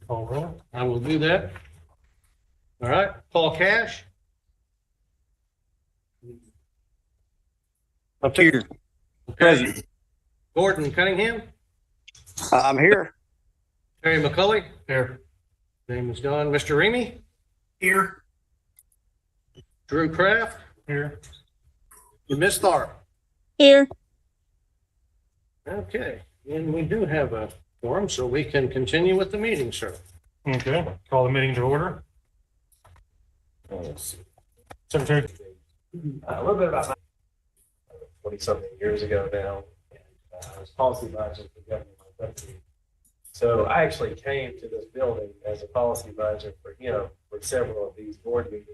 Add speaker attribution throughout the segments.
Speaker 1: Call roll.
Speaker 2: I will do that. All right, Paul Cash.
Speaker 3: Here. Present.
Speaker 2: Gordon Cunningham.
Speaker 3: I'm here.
Speaker 2: Terry McCulley. Here. Name is Don. Mr. Remy.
Speaker 3: Here.
Speaker 2: Drew Kraft.
Speaker 1: Here.
Speaker 2: And Ms. Tharp.
Speaker 4: Here.
Speaker 2: Okay, and we do have a forum, so we can continue with the meeting, sir.
Speaker 1: Okay, call the meeting to order. Secretary.
Speaker 5: A little bit about 20-something years ago now, and I was policy advisor for Governor Liquified. So I actually came to this building as a policy advisor for him for several of these board meetings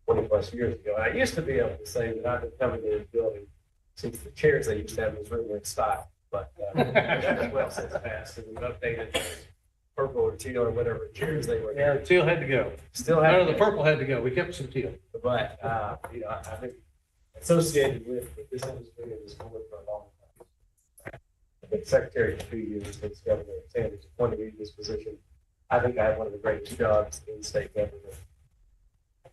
Speaker 5: 20 plus years ago. And I used to be able to say that I've been coming to this building since the chairs they used to have in this room were in style, but that as well since passed, and we've updated the purple or teal or whatever chairs they were.
Speaker 2: Yeah, the teal had to go.
Speaker 5: Still
Speaker 2: No,
Speaker 5: have
Speaker 2: the purple had to go. We kept some teal.
Speaker 5: but, I've been associated with this industry and this board for a long time. I've been secretary for 2 years since Governor Sanders appointed me to this position. I think I have one of the greatest jobs in state government.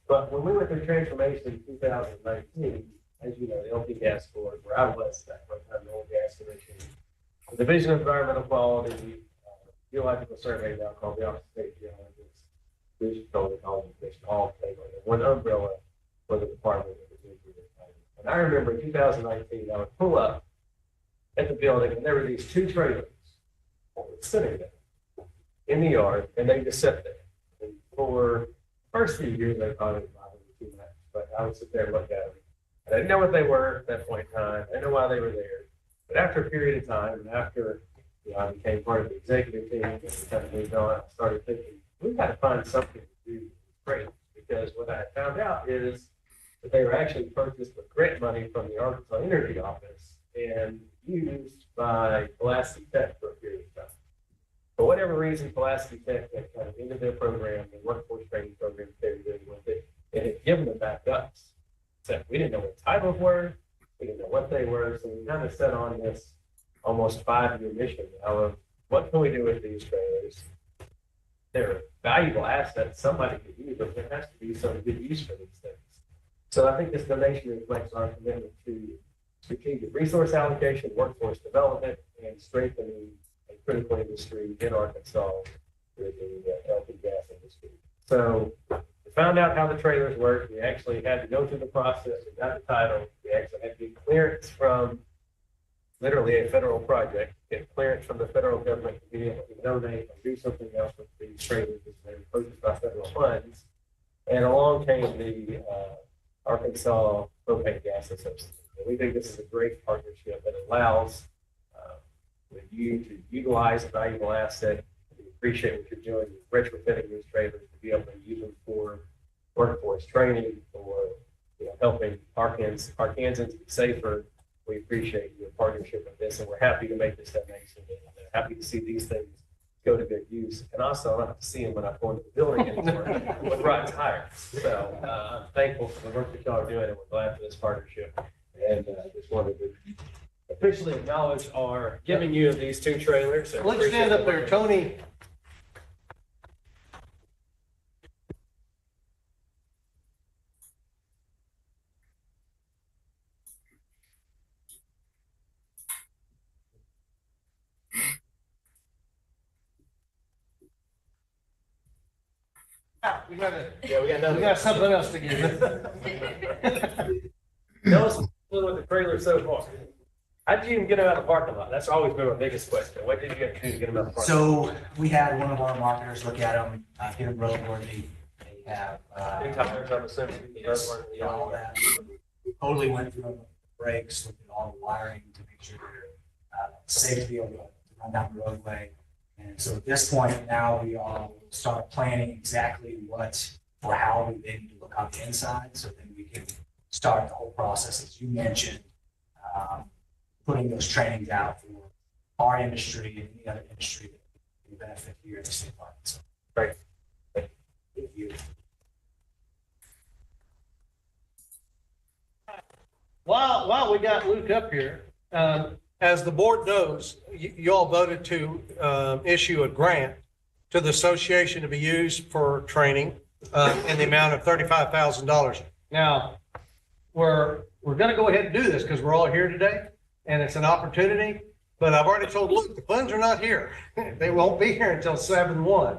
Speaker 5: But when we went through transformation in 2019, as you know, the LP Gas Board, where I was at that time, the old gas commission, the Division of Environmental Quality, Geological Survey now called the Office of State Geologists, Division Control and Ecology Commission, all came under one umbrella for the Department of Energy. And I remember in 2019, I would pull up at the building, and there were these two trailers sitting there in the yard, and they just sat there. And for the first few years, they probably didn't bother me too much, but I would sit there and look at them. And I didn't know what they were at that point in time. I didn't know why they were there. But after a period of time, and after I became part of the executive team and kind of moved on, I started thinking, we've got to find something to do great. Because what I found out is that they were actually purchased with grant money from the Arkansas Energy Office and used by Pulaski Tech for a period of time. For whatever reason, Pulaski Tech had kind of ended their program, the workforce training program they were doing with it, and had given them back to us. So we didn't know what titles were, we didn't know what they were, so we kind of set on this almost 5-year mission now of what can we do with these trailers? They're valuable assets somebody could use, but there has to be some good use for these things. So I think this donation reflects our commitment to strategic resource allocation, workforce development, and strengthening a critical industry in Arkansas with the LP gas industry. So we found out how the trailers work. We actually had to go through the process. We got the title. We actually had to get clearance from literally a federal project, get clearance from the federal government to be able to donate or do something else with these trailers because they were purchased by federal funds. And along came the Arkansas Propane Gas Association. And we think this is a great partnership that allows you to utilize a valuable asset. We appreciate what you're doing with retrofitting these trailers to be able to use them for workforce training, for helping Arkansans be safer. We appreciate your partnership with this, and we're happy to make this donation. And happy to see these things go to good use. And also, I don't have to see them when I go into the building anymore with rotten tires. So I'm thankful for the work that y'all are doing, and we're glad for this partnership. And I just wanted to officially acknowledge our giving you of these two trailers. So
Speaker 2: Let's stand up there, Tony. We got something else to give.
Speaker 5: Tell us what the trailer so far. How did you even get them out of the parking lot? That's always been my biggest question. What did you have to do to get them out of the parking lot?
Speaker 6: So we had one of our marketers look at them, get them roadworthy. They have,
Speaker 5: New tires, I'm assuming.
Speaker 6: yes, all that. Totally went through the brakes, looked at all the wiring to make sure they're safe to be able to run down the roadway. And so at this point now we all start planning exactly what or how we need to look on the inside, so then we can start the whole process, as you mentioned, putting those trainings out for our industry and any other industry that will benefit here in the state of Arkansas.
Speaker 5: Right.
Speaker 6: Thank you.
Speaker 2: While we got Luke up here, as the board knows, you all voted to issue a grant to the association to be used for training in the amount of $35,000. Now, we're going to go ahead and do this because we're all here today and it's an opportunity. But I've already told Luke, the funds are not here. They won't be here until 7/1.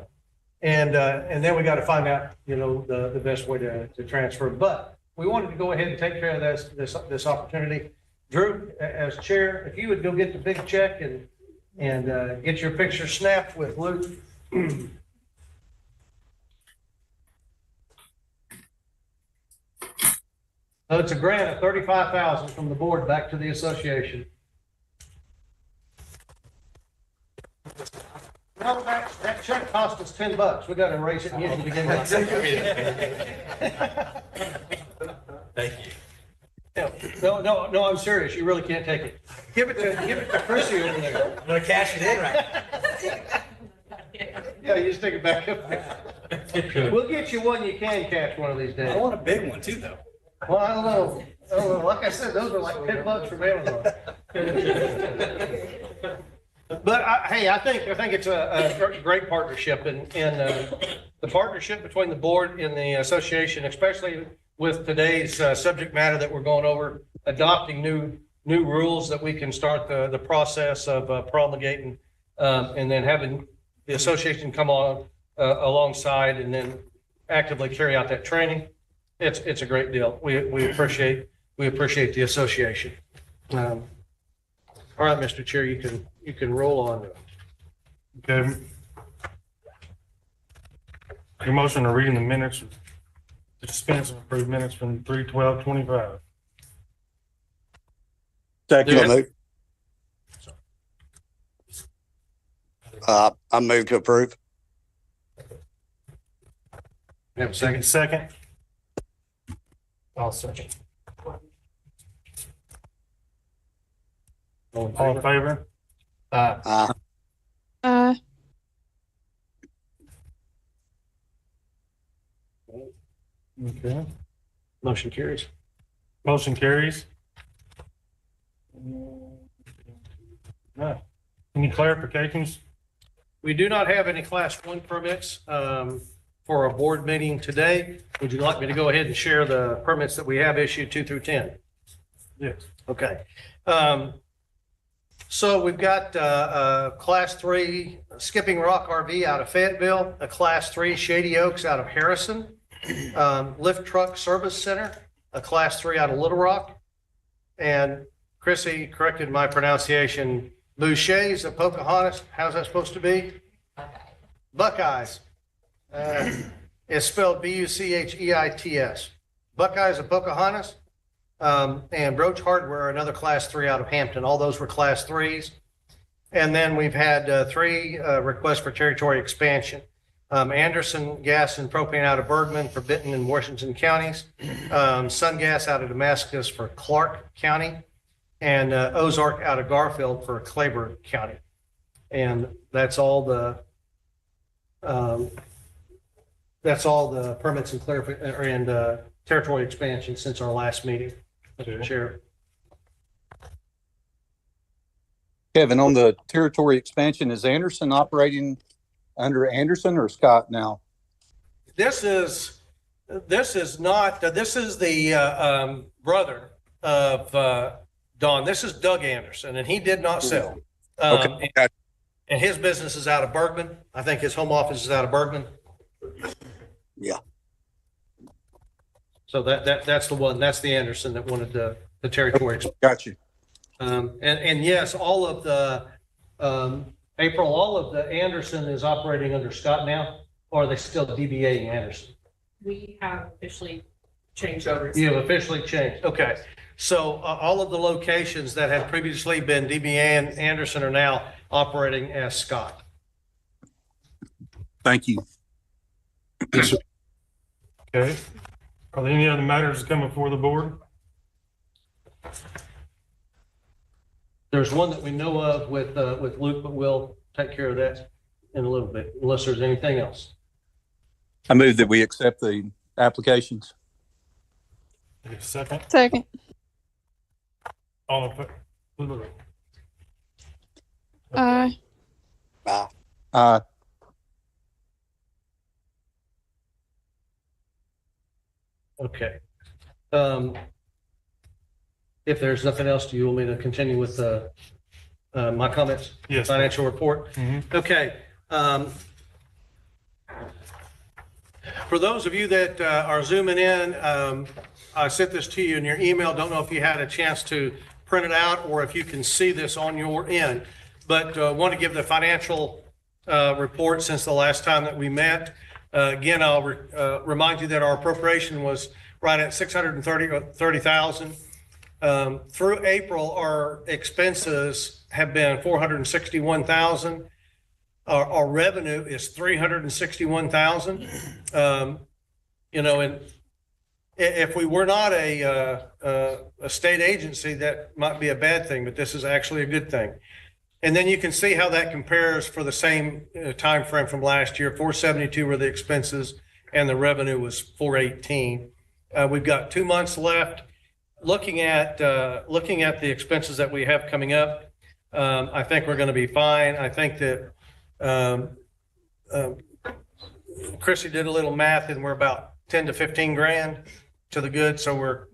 Speaker 2: And then we got to find out, the best way to transfer. But we wanted to go ahead and take care of this opportunity. Drew, as chair, if you would go get the big check and get your picture snapped with Luke. So it's a grant of $35,000 from the board back to the association. Well, that check cost us $10. We got to erase it and use it again.
Speaker 5: Thank you.
Speaker 2: No, I'm serious. You really can't take it. Give it to Chrissy over there.
Speaker 5: I'm gonna cash it in right
Speaker 2: Yeah, you just take it back up. We'll get you one you can catch one of these days.
Speaker 5: now. I want a big one too, though.
Speaker 2: Well, I don't know. Like I said, those are like $10 from Amazon. But I think it's a great partnership, and the partnership between the board and the association, especially with today's subject matter that we're going over, adopting new rules that we can start the process of promulgating, and then having the association come on alongside and then actively carry out that training. It's a great deal. We appreciate the association. All right, Mr. Chair, you can roll on.
Speaker 1: Okay. Your motion to read in the minutes, to dispense and approve minutes from 3/12/25.
Speaker 3: Second.
Speaker 2: Yeah.
Speaker 3: I move to approve.
Speaker 2: Have a second?
Speaker 1: Second. I'll second. All in favor?
Speaker 3: Uh,
Speaker 1: Okay.
Speaker 2: Motion carries.
Speaker 1: Motion carries. No. Any clarifications?
Speaker 2: We do not have any class 1 permits for a board meeting today. Would you like me to go ahead and share the permits that we have issued 2 through 10?
Speaker 1: Yes.
Speaker 2: Okay. So we've got a class 3 Skipping Rock RV out of Fayetteville, a class 3 Shady Oaks out of Harrison, Lift Truck Service Center, a class 3 out of Little Rock, and Chrissy corrected my pronunciation, Boucher's of Pocahontas. How's that supposed to be? Buckeyes. It's spelled Bucheits. Buckeyes of Pocahontas. And Broach Hardware, another class 3 out of Hampton. All those were class 3s. And then we've had 3 requests for territory expansion. Anderson Gas and Propane out of Bergman for Benton and Washington counties. Sun Gas out of Damascus for Clark County. And Ozark out of Garfield for Claiborne County. And that's all the permits and territory expansion since our last meeting, Mr. Chair.
Speaker 4: Kevin, on the territory expansion, is Anderson operating under Anderson or Scott now?
Speaker 2: This is the brother of Don. This is Doug Anderson, and he did not sell.
Speaker 4: Okay.
Speaker 2: And his business is out of Bergman. I think his home office is out of Bergman.
Speaker 3: Yeah.
Speaker 2: So that's the one. That's the Anderson that wanted the territory.
Speaker 4: Got you.
Speaker 2: And yes, all of the April, all of the Anderson is operating under Scott now, or are they still DBA Anderson?
Speaker 7: We have officially changed over.
Speaker 2: You have officially changed. Okay. So all of the locations that had previously been DBA and Anderson are now operating as Scott.
Speaker 4: Thank you.
Speaker 1: Okay. Are there any other matters coming before the board?
Speaker 2: There's one that we know of with Luke, but we'll take care of that in a little bit, unless there's anything else.
Speaker 4: I move that we accept the applications.
Speaker 1: Second.
Speaker 8: Second.
Speaker 1: All in favor?
Speaker 8: Aye.
Speaker 3: uh,
Speaker 4: Uh,
Speaker 2: Okay. If there's nothing else, do you want me to continue with my comments?
Speaker 1: Yes.
Speaker 2: Financial report? Okay. For those of you that are zooming in, I sent this to you in your email. Don't know if you had a chance to print it out or if you can see this on your end, but want to give the financial report since the last time that we met. Again, I'll remind you that our appropriation was right at $630,000. Through April, our expenses have been $461,000. Our revenue is $361,000. You know, and if we were not a state agency, that might be a bad thing, but this is actually a good thing. And then you can see how that compares for the same time frame from last year. 472 were the expenses, and the revenue was 418. We've got 2 months left. Looking at the expenses that we have coming up, I think we're going to be fine. I think that Chrissy did a little math, and we're about 10 to 15 grand to the good. So we're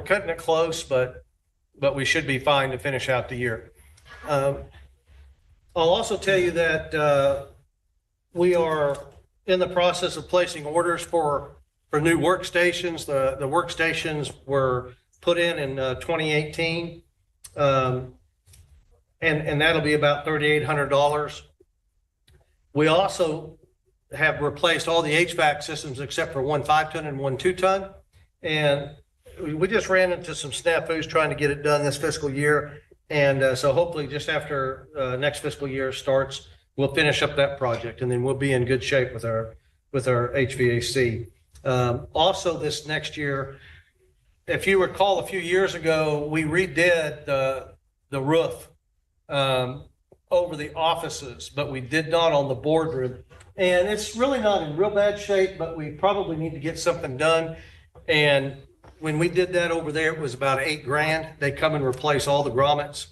Speaker 2: cutting it close, but we should be fine to finish out the year. I'll also tell you that we are in the process of placing orders for new workstations. The workstations were put in 2018, and that'll be about $3,800. We also have replaced all the HVAC systems except for one 5-ton and one 2-ton. And we just ran into some snafus trying to get it done this fiscal year. And so hopefully just after next fiscal year starts, we'll finish up that project, and then we'll be in good shape with our HVAC. Also this next year, if you recall, a few years ago, we redid the roof over the offices, but we did not on the boardroom. And it's really not in real bad shape, but we probably need to get something done. And when we did that over there, it was about $8 grand. They come and replace all the grommets,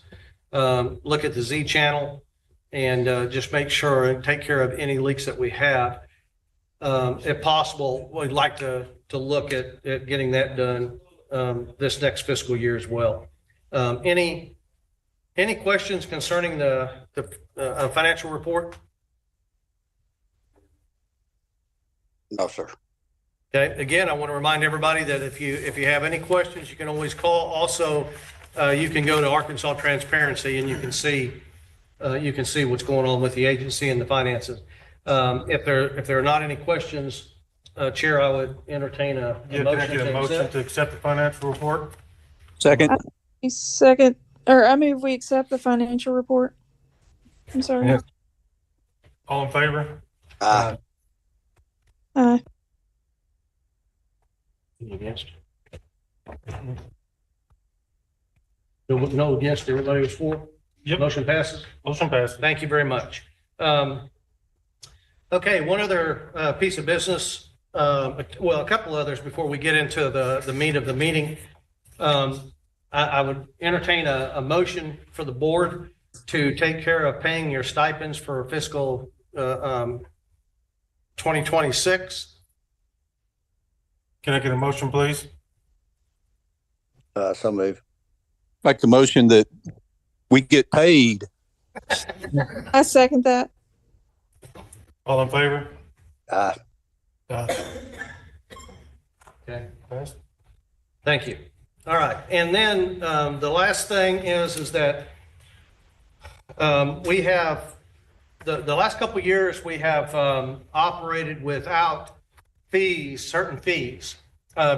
Speaker 2: look at the Z channel, and just make sure and take care of any leaks that we have. If possible, we'd like to look at getting that done this next fiscal year as well. Any questions concerning the financial report?
Speaker 3: No, sir.
Speaker 2: Okay. Again, I want to remind everybody that if you have any questions, you can always call. Also, you can go to Arkansas Transparency and you can see what's going on with the agency and the finances. If there are not any questions, Chair, I would entertain a
Speaker 1: Yeah, can I
Speaker 2: motion
Speaker 1: get a
Speaker 2: to
Speaker 1: motion
Speaker 2: accept.
Speaker 1: to accept the financial report?
Speaker 4: Second.
Speaker 8: Second, or I move we accept the financial report. I'm sorry.
Speaker 1: Yeah. All in favor?
Speaker 3: Aye.
Speaker 8: Aye.
Speaker 2: Any against? No against, everybody was for?
Speaker 1: Yep.
Speaker 2: Motion passes?
Speaker 1: Motion passes.
Speaker 2: Thank you very much. Okay, one other piece of business, well, a couple others before we get into the meat of the meeting. I would entertain a motion for the board to take care of paying your stipends for fiscal 2026.
Speaker 1: Can I get a motion, please?
Speaker 3: So move.
Speaker 4: Make the motion that we get paid.
Speaker 8: I second that.
Speaker 1: All in favor?
Speaker 3: Aye.
Speaker 2: Okay.
Speaker 1: Passed.
Speaker 2: Thank you. All right. And then the last thing is that we have, the last couple of years, we have operated without fees, certain fees,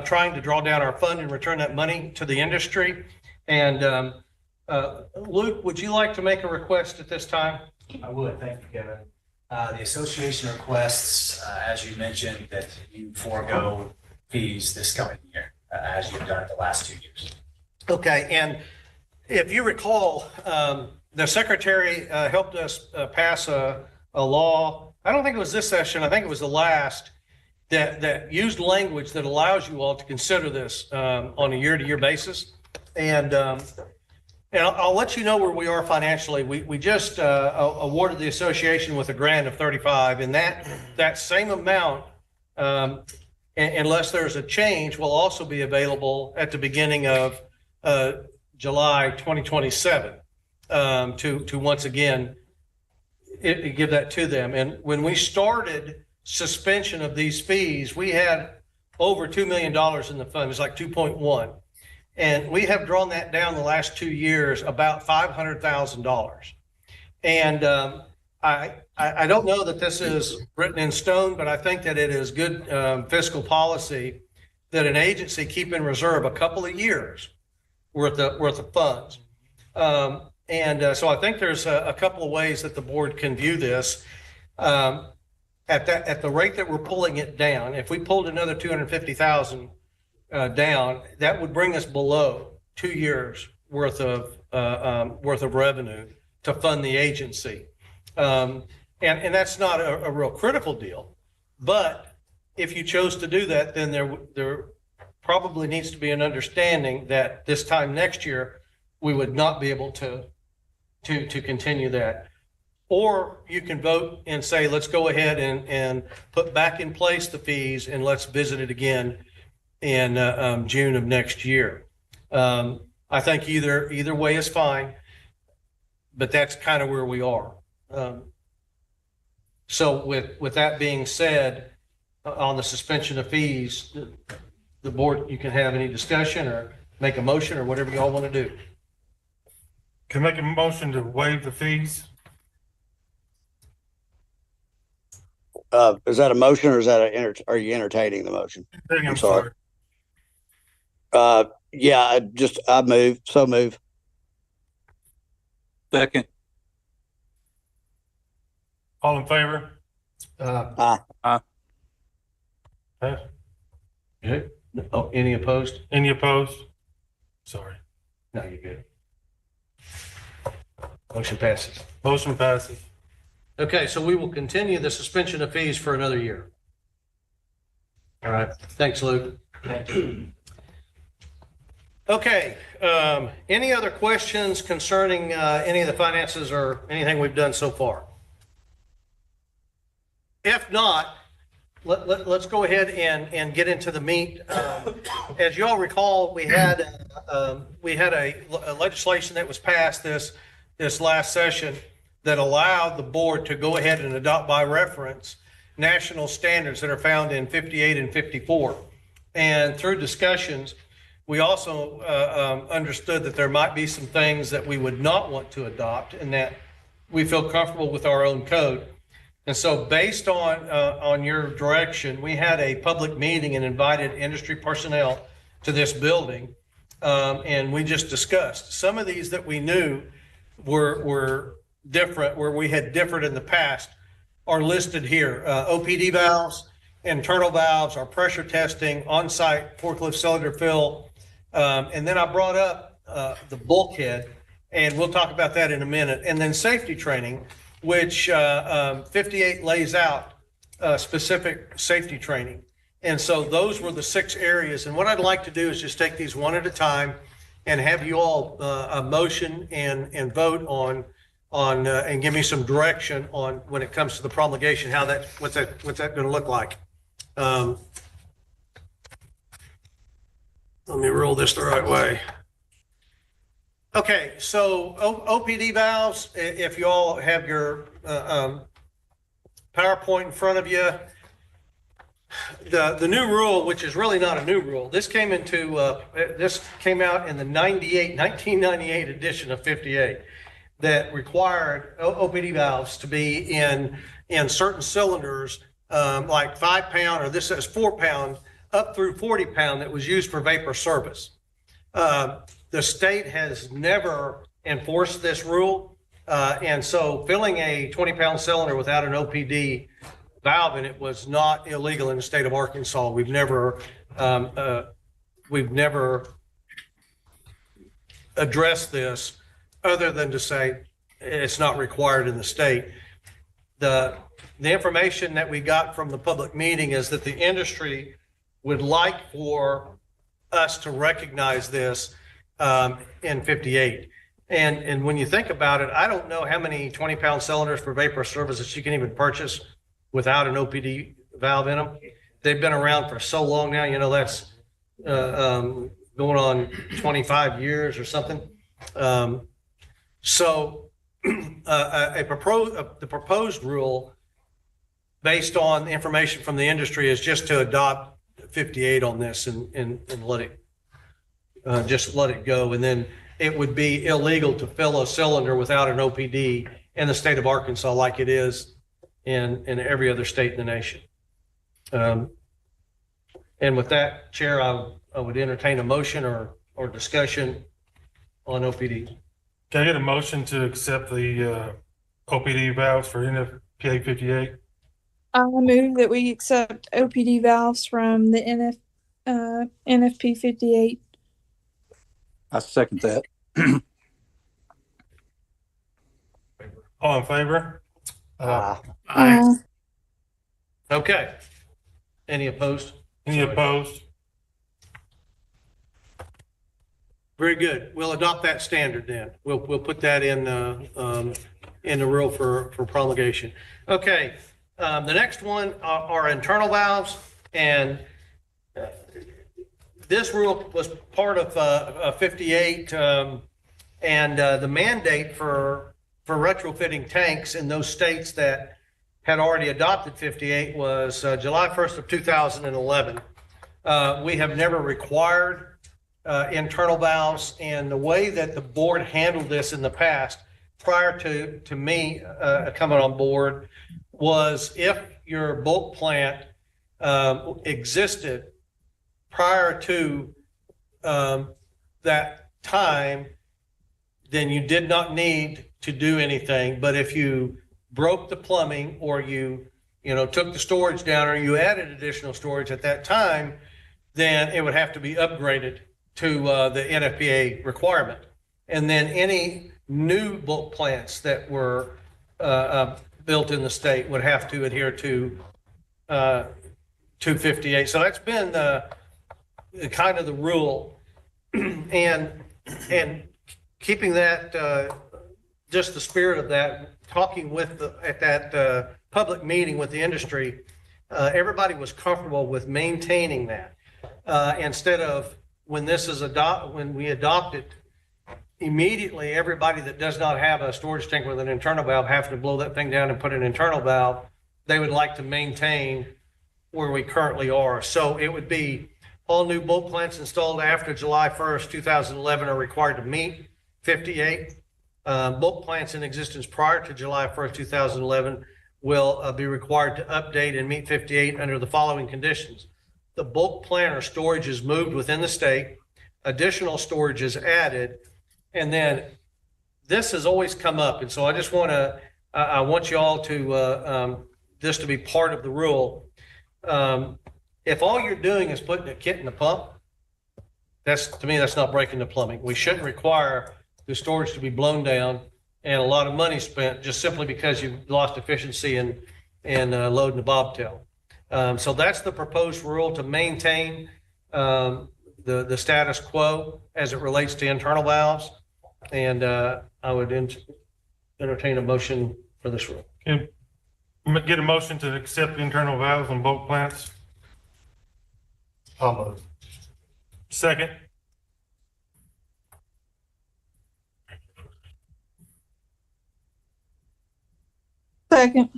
Speaker 2: trying to draw down our fund and return that money to the industry. And Luke, would you like to make a request at this time?
Speaker 6: I would, thank you, Kevin. The association requests, as you mentioned, that you forego fees this coming year, as you've done the last 2 years.
Speaker 2: Okay, and if you recall, the secretary helped us pass a law. I don't think it was this session. I think it was the last that used language that allows you all to consider this on a year-to-year basis. And I'll let you know where we are financially. We just awarded the association with a grant of 35, and that same amount unless there's a change, will also be available at the beginning of July 2027 to once again give that to them. And when we started suspension of these fees, we had over $2 million in the fund. It's like 2.1. And we have drawn that down the last 2 years, about $500,000. And I don't know that this is written in stone, but I think that it is good fiscal policy that an agency keep in reserve a couple of years worth of funds. So I think there's a couple of ways that the board can view this. At the rate that we're pulling it down, if we pulled another 250,000 down, that would bring us below 2 years worth of revenue to fund the agency. And that's not a real critical deal, but if you chose to do that, then there probably needs to be an understanding that this time next year, we would not be able to continue that. Or you can vote and say, let's go ahead and put back in place the fees and let's visit it again in June of next year. I think either way is fine, but that's kind of where we are. So with that being said, on the suspension of fees, the board, you can have any discussion or make a motion or whatever you all want to do.
Speaker 1: Can I make a motion to waive the fees?
Speaker 3: Is that a motion or is that are you entertaining the motion?
Speaker 1: I'm
Speaker 3: sorry. Yeah, I move.
Speaker 4: Second.
Speaker 1: All in favor?
Speaker 3: Aye.
Speaker 2: Good. Oh, any opposed?
Speaker 1: Any opposed? Sorry.
Speaker 2: No, you're good. Motion passes.
Speaker 1: Motion passes.
Speaker 2: Okay, so we will continue the suspension of fees for another year. All right. Thanks, Luke.
Speaker 6: Thank you.
Speaker 2: Okay. Any other questions concerning any of the finances or anything we've done so far? If not, let's go ahead and get into the meat. As you all recall, we had a legislation that was passed this last session that allowed the board to go ahead and adopt by reference national standards that are found in 58 and 54. And through discussions, we also understood that there might be some things that we would not want to adopt and that we feel comfortable with our own code. And so based on your direction, we had a public meeting and invited industry personnel to this building. And we just discussed some of these that we knew were different, where we had differed in the past, are listed here. OPD valves, internal valves, our pressure testing, on-site forklift cylinder fill. And then I brought up the bulkhead, and we'll talk about that in a minute. And then safety training, which 58 lays out specific safety training. And so those were the 6 areas. And what I'd like to do is just take these one at a time and have you all a motion and vote on and give me some direction on when it comes to the promulgation, what's that going to look like. Let me roll this the right way. Okay, so OPD valves, if you all have your PowerPoint in front of you, the new rule, which is really not a new rule, this came out in the 1998 edition of 58 that required OPD valves to be in certain cylinders, like 5 pound, or this says 4 pound, up through 40 pound, that was used for vapor service. The state has never enforced this rule. And so filling a 20-pound cylinder without an OPD valve in it was not illegal in the state of Arkansas. We've never addressed this other than to say it's not required in the state. The information that we got from the public meeting is that the industry would like for us to recognize this in 58. And when you think about it, I don't know how many 20-pound cylinders for vapor service that you can even purchase without an OPD valve in them. they've been around for so long now, that's going on 25 years or something. So the proposed rule based on information from the industry is just to adopt 58 on this and let it just let it go. And then it would be illegal to fill a cylinder without an OPD in the state of Arkansas like it is in every other state in the nation. And with that, Chair, I would entertain a motion or discussion on OPD.
Speaker 1: Can I get a motion to accept the OPD valves for NFPA 58?
Speaker 8: I move that we accept OPD valves from the NFP 58.
Speaker 4: I second that.
Speaker 1: All in favor?
Speaker 2: Okay. Any opposed?
Speaker 1: Any opposed?
Speaker 2: Very good. We'll adopt that standard then. We'll put that in the rule for promulgation. Okay. The next one are internal valves, and this rule was part of 58, and the mandate for retrofitting tanks in those states that had already adopted 58 was July 1st of 2011. We have never required internal valves, and the way that the board handled this in the past, prior to me coming on board, was if your bulk plant existed prior to that time, then you did not need to do anything. But if you broke the plumbing, or you took the storage down, or you added additional storage at that time, then it would have to be upgraded to the NFPA requirement. And then any new bulk plants that were built in the state would have to adhere to 258. So that's been kind of the rule, and keeping that just the spirit of that, talking with at that public meeting with the industry, everybody was comfortable with maintaining that instead of when we adopt it, immediately everybody that does not have a storage tank with an internal valve have to blow that thing down and put an internal valve. They would like to maintain where we currently are. So it would be all new bulk plants installed after July 1st, 2011 are required to meet 58. Bulk plants in existence prior to July 1st, 2011 will be required to update and meet 58 under the following conditions. The bulk plant or storage is moved within the state, additional storage is added, and then this has always come up. And so I just I want you all to, this to be part of the rule. If all you're doing is putting a kit in the pump, to me, that's not breaking the plumbing. We shouldn't require the storage to be blown down and a lot of money spent just simply because you've lost efficiency in loading the bobtail. So that's the proposed rule, to maintain the status quo as it relates to internal valves. And I would entertain a motion for this rule.
Speaker 1: Can get a motion to accept the internal valves on bulk plants?
Speaker 5: Almost.
Speaker 1: Second.
Speaker 8: Second.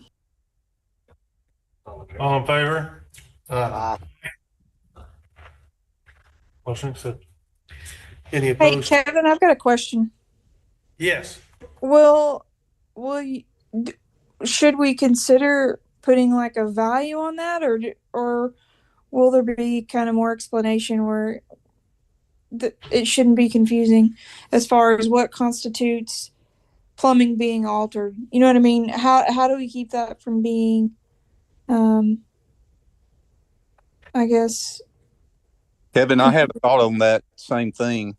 Speaker 1: All in favor?
Speaker 3: Aye.
Speaker 1: Motion accepted.
Speaker 2: Any
Speaker 8: Hey,
Speaker 2: opposed?
Speaker 8: Kevin, I've got a question.
Speaker 2: Yes.
Speaker 8: Should we consider putting like a value on that, or will there be kind of more explanation where it shouldn't be confusing as far as what constitutes plumbing being altered? You know what I mean? How do we keep that from being, I guess.
Speaker 4: Kevin, I had a thought on that same thing.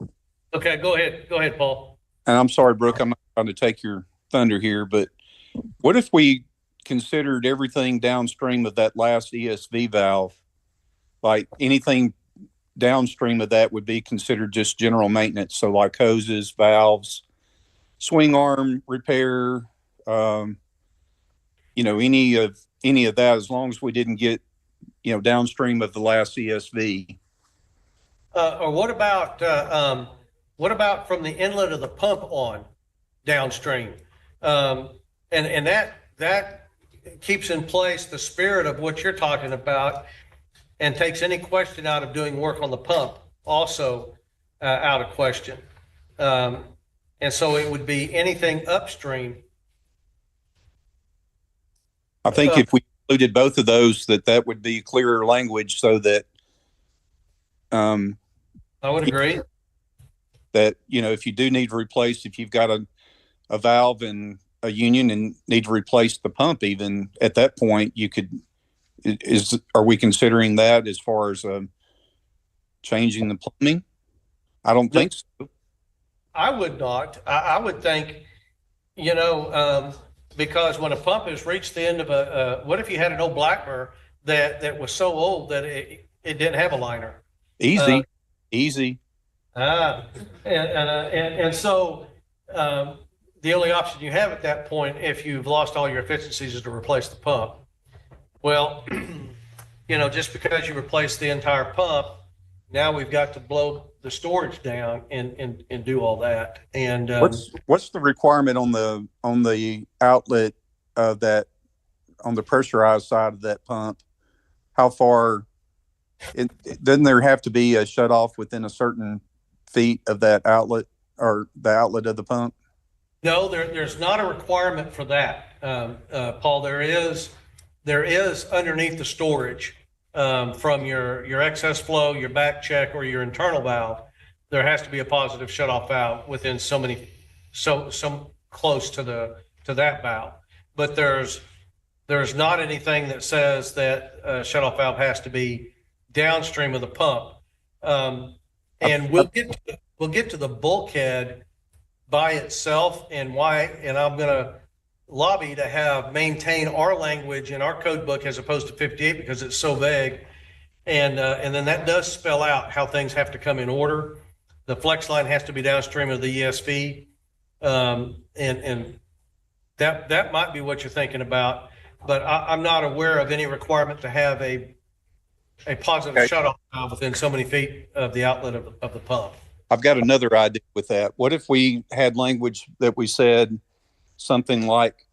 Speaker 2: Okay, go ahead. Go ahead, Paul.
Speaker 4: And I'm sorry, Brooke, I'm not trying to take your thunder here, but what if we considered everything downstream of that last ESV valve? Like anything downstream of that would be considered just general maintenance. So like hoses, valves, swing arm repair, any of that, as long as we didn't get downstream of the last ESV.
Speaker 2: Or what about from the inlet of the pump on downstream? And that keeps in place the spirit of what you're talking about and takes any question out of doing work on the pump also out of question. And so it would be anything upstream.
Speaker 4: I think if we included both of those, that would be clearer language so that
Speaker 2: I would agree.
Speaker 4: That, if you do need to replace, if you've got a valve and a union and need to replace the pump, even at that point, are we considering that as far as changing the plumbing? I don't think so.
Speaker 2: I would not. I would think, because when a pump has reached the end of what if you had an old Blackmer that was so old that it didn't have a liner?
Speaker 4: Easy.
Speaker 2: And so the only option you have at that point, if you've lost all your efficiencies, is to replace the pump. Well, just because you replace the entire pump, now we've got to blow the storage down and do all that. And
Speaker 4: what's the requirement on the outlet of that, on the pressurized side of that pump? How far? Doesn't there have to be a shut off within a certain feet of that outlet or the outlet of the pump?
Speaker 2: No, there's not a requirement for that, Paul. There is underneath the storage from your excess flow, your back check, or your internal valve. There has to be a positive shutoff valve within some close to that valve. But there's not anything that says that a shutoff valve has to be downstream of the pump. And we'll get to the bulkhead by itself and why. And I'm going to lobby to maintain our language in our code book as opposed to 58 because it's so vague. And then that does spell out how things have to come in order. The flex line has to be downstream of the ESV. And that might be what you're thinking about, but I'm not aware of any requirement to have a positive shutoff valve within so many feet of the outlet of the pump.
Speaker 4: I've got another idea with that. What if we had language that we said something like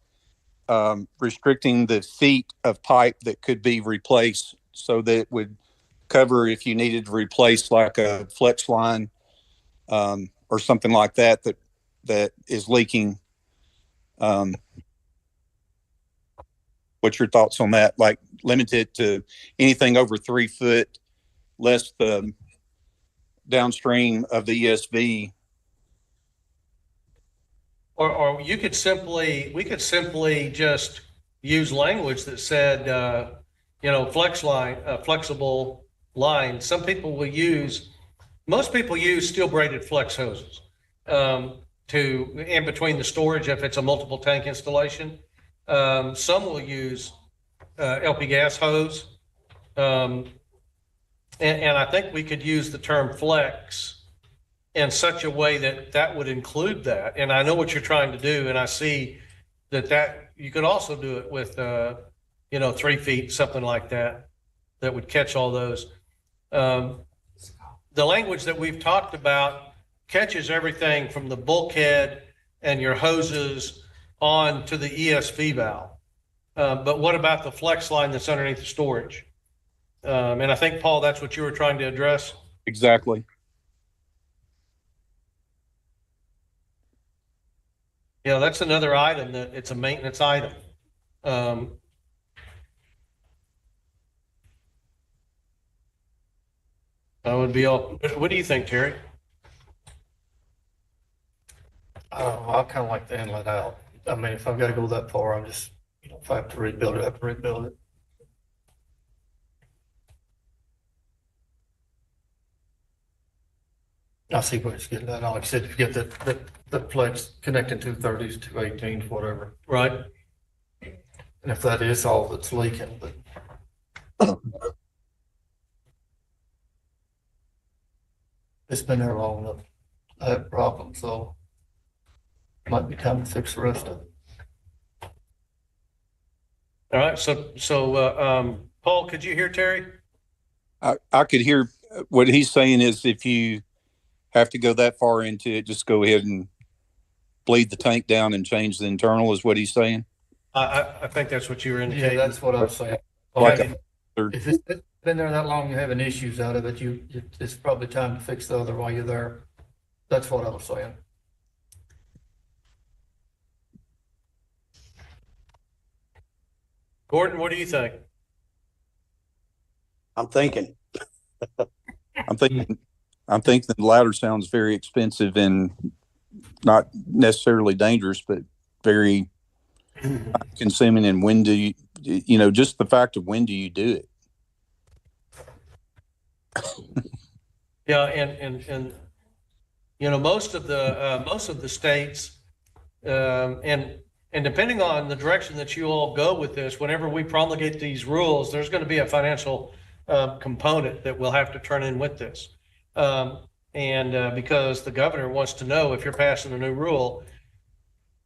Speaker 4: restricting the feet of pipe that could be replaced so that it would cover if you needed to replace like a flex line or something like that is leaking. What's your thoughts on that? Like limit it to anything over 3 foot, less the downstream of the ESV.
Speaker 2: Or we could simply just use language that said, flex line, flexible line. Most people use steel braided flex hoses in between the storage if it's a multiple tank installation. Some will use LP gas hose. And I think we could use the term flex in such a way that would include that. And I know what you're trying to do. And I see that you could also do it with, 3 feet, something like that would catch all those. The language that we've talked about catches everything from the bulkhead and your hoses on to the ESV valve. But what about the flex line that's underneath the storage? And I think, Paul, that's what you were trying to address.
Speaker 4: Exactly.
Speaker 2: Yeah, that's another item that it's a maintenance item. That would be all. What do you think, Terry?
Speaker 9: I kind of like the inlet out. I mean, if I've got to go that far, I'm just, if I have to rebuild it, I have to rebuild it. I see what it's getting at. Like I said, if you get the flex connecting 230s, 218s, whatever.
Speaker 2: Right.
Speaker 9: And if that is all that's leaking, but it's been there long enough. I have problems, so might be time to fix the rest of it.
Speaker 2: All right. So Paul, could you hear Terry?
Speaker 4: I could hear what he's saying is if you have to go that far into it, just go ahead and bleed the tank down and change the internal is what he's saying.
Speaker 2: I think that's what you were
Speaker 9: Yeah,
Speaker 2: indicating.
Speaker 9: that's what I'm saying.
Speaker 4: Like
Speaker 9: If it's been there that long, you're having issues out of it, it's probably time to fix the other while you're there. That's what I was saying.
Speaker 2: Gordon, what do you think?
Speaker 3: I'm thinking.
Speaker 4: I'm thinking the latter sounds very expensive and not necessarily dangerous, but very consuming. And when do you, just the fact of when do you do it?
Speaker 2: Yeah, and most of the states, and depending on the direction that you all go with this, whenever we promulgate these rules, there's going to be a financial component that we'll have to turn in with this. Because the governor wants to know if you're passing a new rule,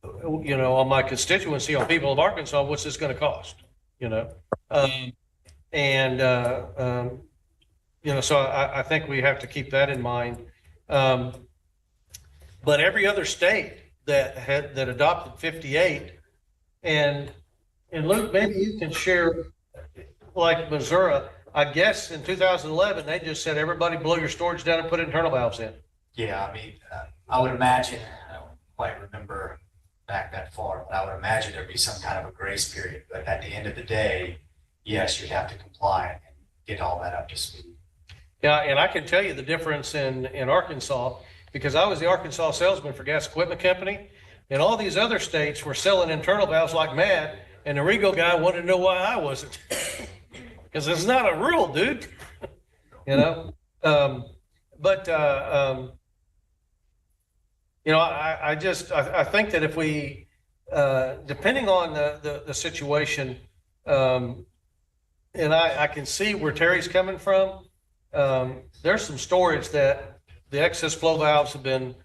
Speaker 2: on my constituency, on people of Arkansas, what's this going to cost? So I think we have to keep that in mind. But every other state that adopted 58, and Luke, maybe you can share, like Missouri, I guess in 2011, they just said, everybody blow your storage down and put internal valves in.
Speaker 6: Yeah, I mean, I would imagine, I don't quite remember back that far, but I would imagine there'd be some kind of a grace period. But at the end of the day, yes, you'd have to comply and get all that up to speed.
Speaker 2: Yeah, and I can tell you the difference in Arkansas, because I was the Arkansas salesman for Gas Equipment Company, and all these other states were selling internal valves like mad, and the Rego guy wanted to know why I wasn't. Because it's not a rule, dude. I think that if we, depending on the situation, and I can see where Terry's coming from. There's some storage that the excess flow valves have been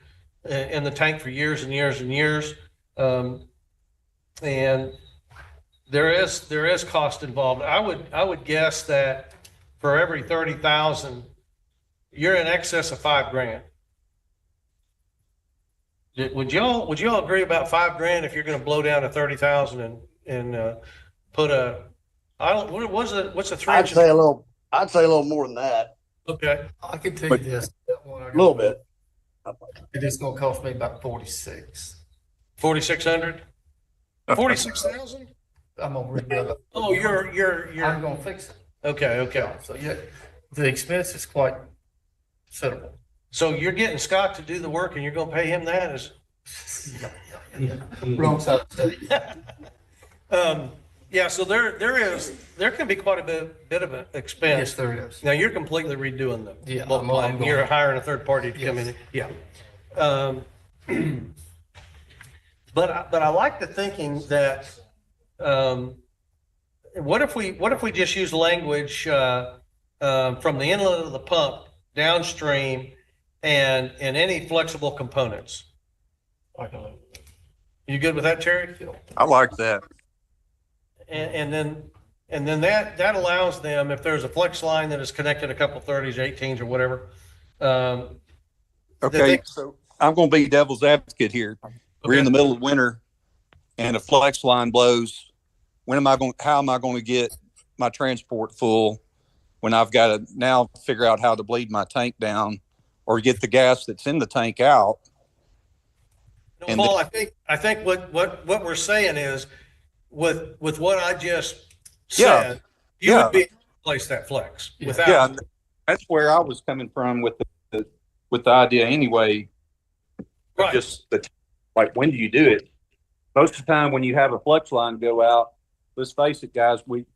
Speaker 2: in the tank for years and years and years. And there is cost involved. I would guess that for every 30,000, you're in excess of $5,000. Would y'all agree about $5,000 if you're going to blow down to 30,000 and put what's a 3
Speaker 3: I'd
Speaker 2: inch?
Speaker 3: say a little more than that.
Speaker 2: Okay.
Speaker 9: I can tell you this. That one I got,
Speaker 3: A little bit.
Speaker 9: it is gonna cost me about 46.
Speaker 2: 4,600? 46,000?
Speaker 9: I'm gonna rebuild it.
Speaker 2: Oh,
Speaker 9: I'm
Speaker 2: you're,
Speaker 9: gonna fix it.
Speaker 2: okay.
Speaker 9: So yeah, the expense is quite considerable.
Speaker 2: So you're getting Scott to do the work and you're gonna pay him that is,
Speaker 9: Wrong side of the state.
Speaker 2: yeah, so there can be quite a bit of an
Speaker 9: Yes,
Speaker 2: expense.
Speaker 9: there is.
Speaker 2: Now you're completely redoing them.
Speaker 9: Yeah,
Speaker 2: You're hiring a third party to come in.
Speaker 9: Yes.
Speaker 2: Yeah. But I like the thinking that, what if we just use language, from the inlet of the pump downstream and any flexible components? You good with that, Terry?
Speaker 4: I like that.
Speaker 2: And then that allows them, if there's a flex line that is connected a couple 30s, 18s or whatever.
Speaker 4: Okay, so I'm going to be devil's advocate here. We're in the middle of winter and a flex line blows. How am I going to get my transport full when I've got to now figure out how to bleed my tank down or get the gas that's in the tank out?
Speaker 2: No, Paul, I think what we're saying is with what I just said, you would be able to replace that flex without.
Speaker 4: Yeah, that's where I was coming from with the idea anyway.
Speaker 2: Right.
Speaker 4: Just like, when do you do it? Most of the time when you have a flex line go out, let's face it, guys, we're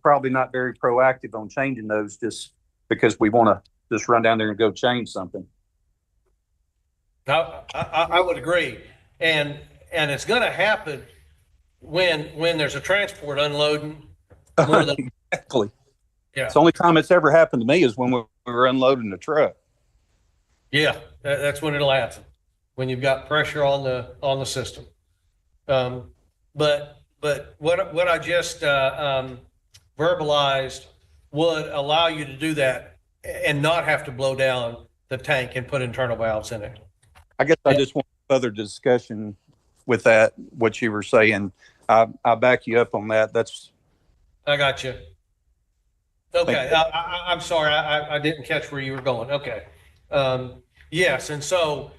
Speaker 4: probably not very proactive on changing those just because we want to just run down there and go change something.
Speaker 2: Now, I would agree. And it's going to happen when there's a transport unloading more than
Speaker 4: Exactly.
Speaker 2: Yeah.
Speaker 4: It's the only time it's ever happened to me is when we were unloading the truck.
Speaker 2: Yeah, that's when it'll happen, when you've got pressure on the system. But what I just verbalized would allow you to do that and not have to blow down the tank and put internal valves in it.
Speaker 4: I guess I just want further discussion with that, what you were saying. I back you up on that. That's,
Speaker 2: I got you. Okay, I'm sorry, I didn't catch where you were going. Okay. Yes, and so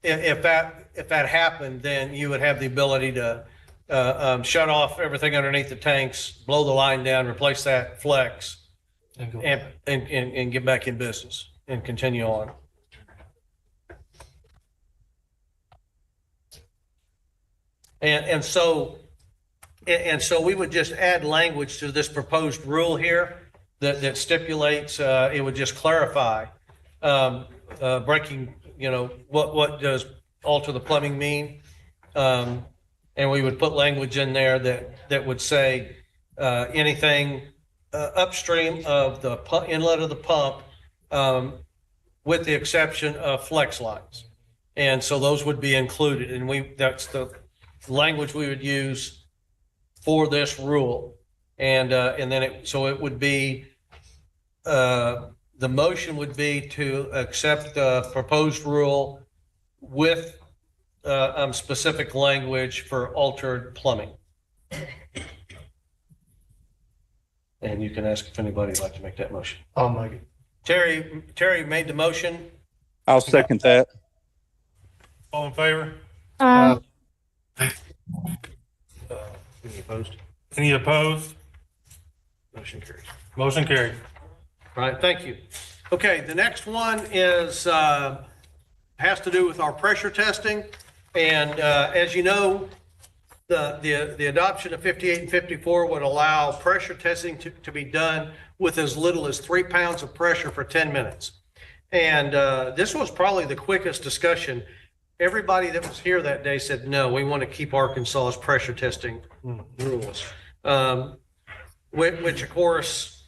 Speaker 2: if that happened, then you would have the ability to shut off everything underneath the tanks, blow the line down, replace that flex, and get back in business and continue on. And so we would just add language to this proposed rule here that stipulates, it would just clarify, breaking, what does alter the plumbing mean? And we would put language in there that would say, anything upstream of the inlet of the pump, with the exception of flex lines. And so those would be included, and that's the language we would use for this rule. And then it would be, the motion would be to accept the proposed rule with specific language for altered plumbing. And you can ask if anybody would like to make that motion.
Speaker 9: I'll make it.
Speaker 2: Terry made the motion.
Speaker 4: I'll second that.
Speaker 1: All in favor?
Speaker 2: Any opposed?
Speaker 1: Any opposed?
Speaker 2: Motion carries.
Speaker 1: Motion carried.
Speaker 2: All right, thank you. Okay, the next one is, has to do with our pressure testing. And as you know, the adoption of 58 and 54 would allow pressure testing to be done with as little as 3 pounds of pressure for 10 minutes. And this was probably the quickest discussion. Everybody that was here that day said, no, we want to keep Arkansas's pressure testing rules. Which of course,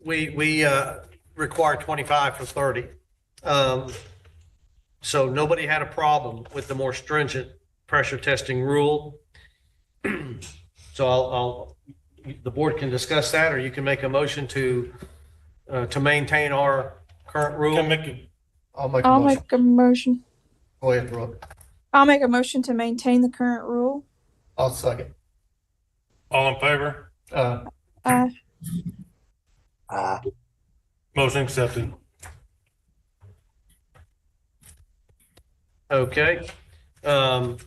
Speaker 2: we require 25 for 30. So nobody had a problem with the more stringent pressure testing rule. So the board can discuss that, or you can make a motion to maintain our current rule.
Speaker 9: I'll make
Speaker 8: I'll make a motion.
Speaker 9: Go ahead, Brooke.
Speaker 8: I'll make a motion to maintain the current rule.
Speaker 9: I'll second.
Speaker 1: All in favor? Motion accepted.
Speaker 2: Okay. All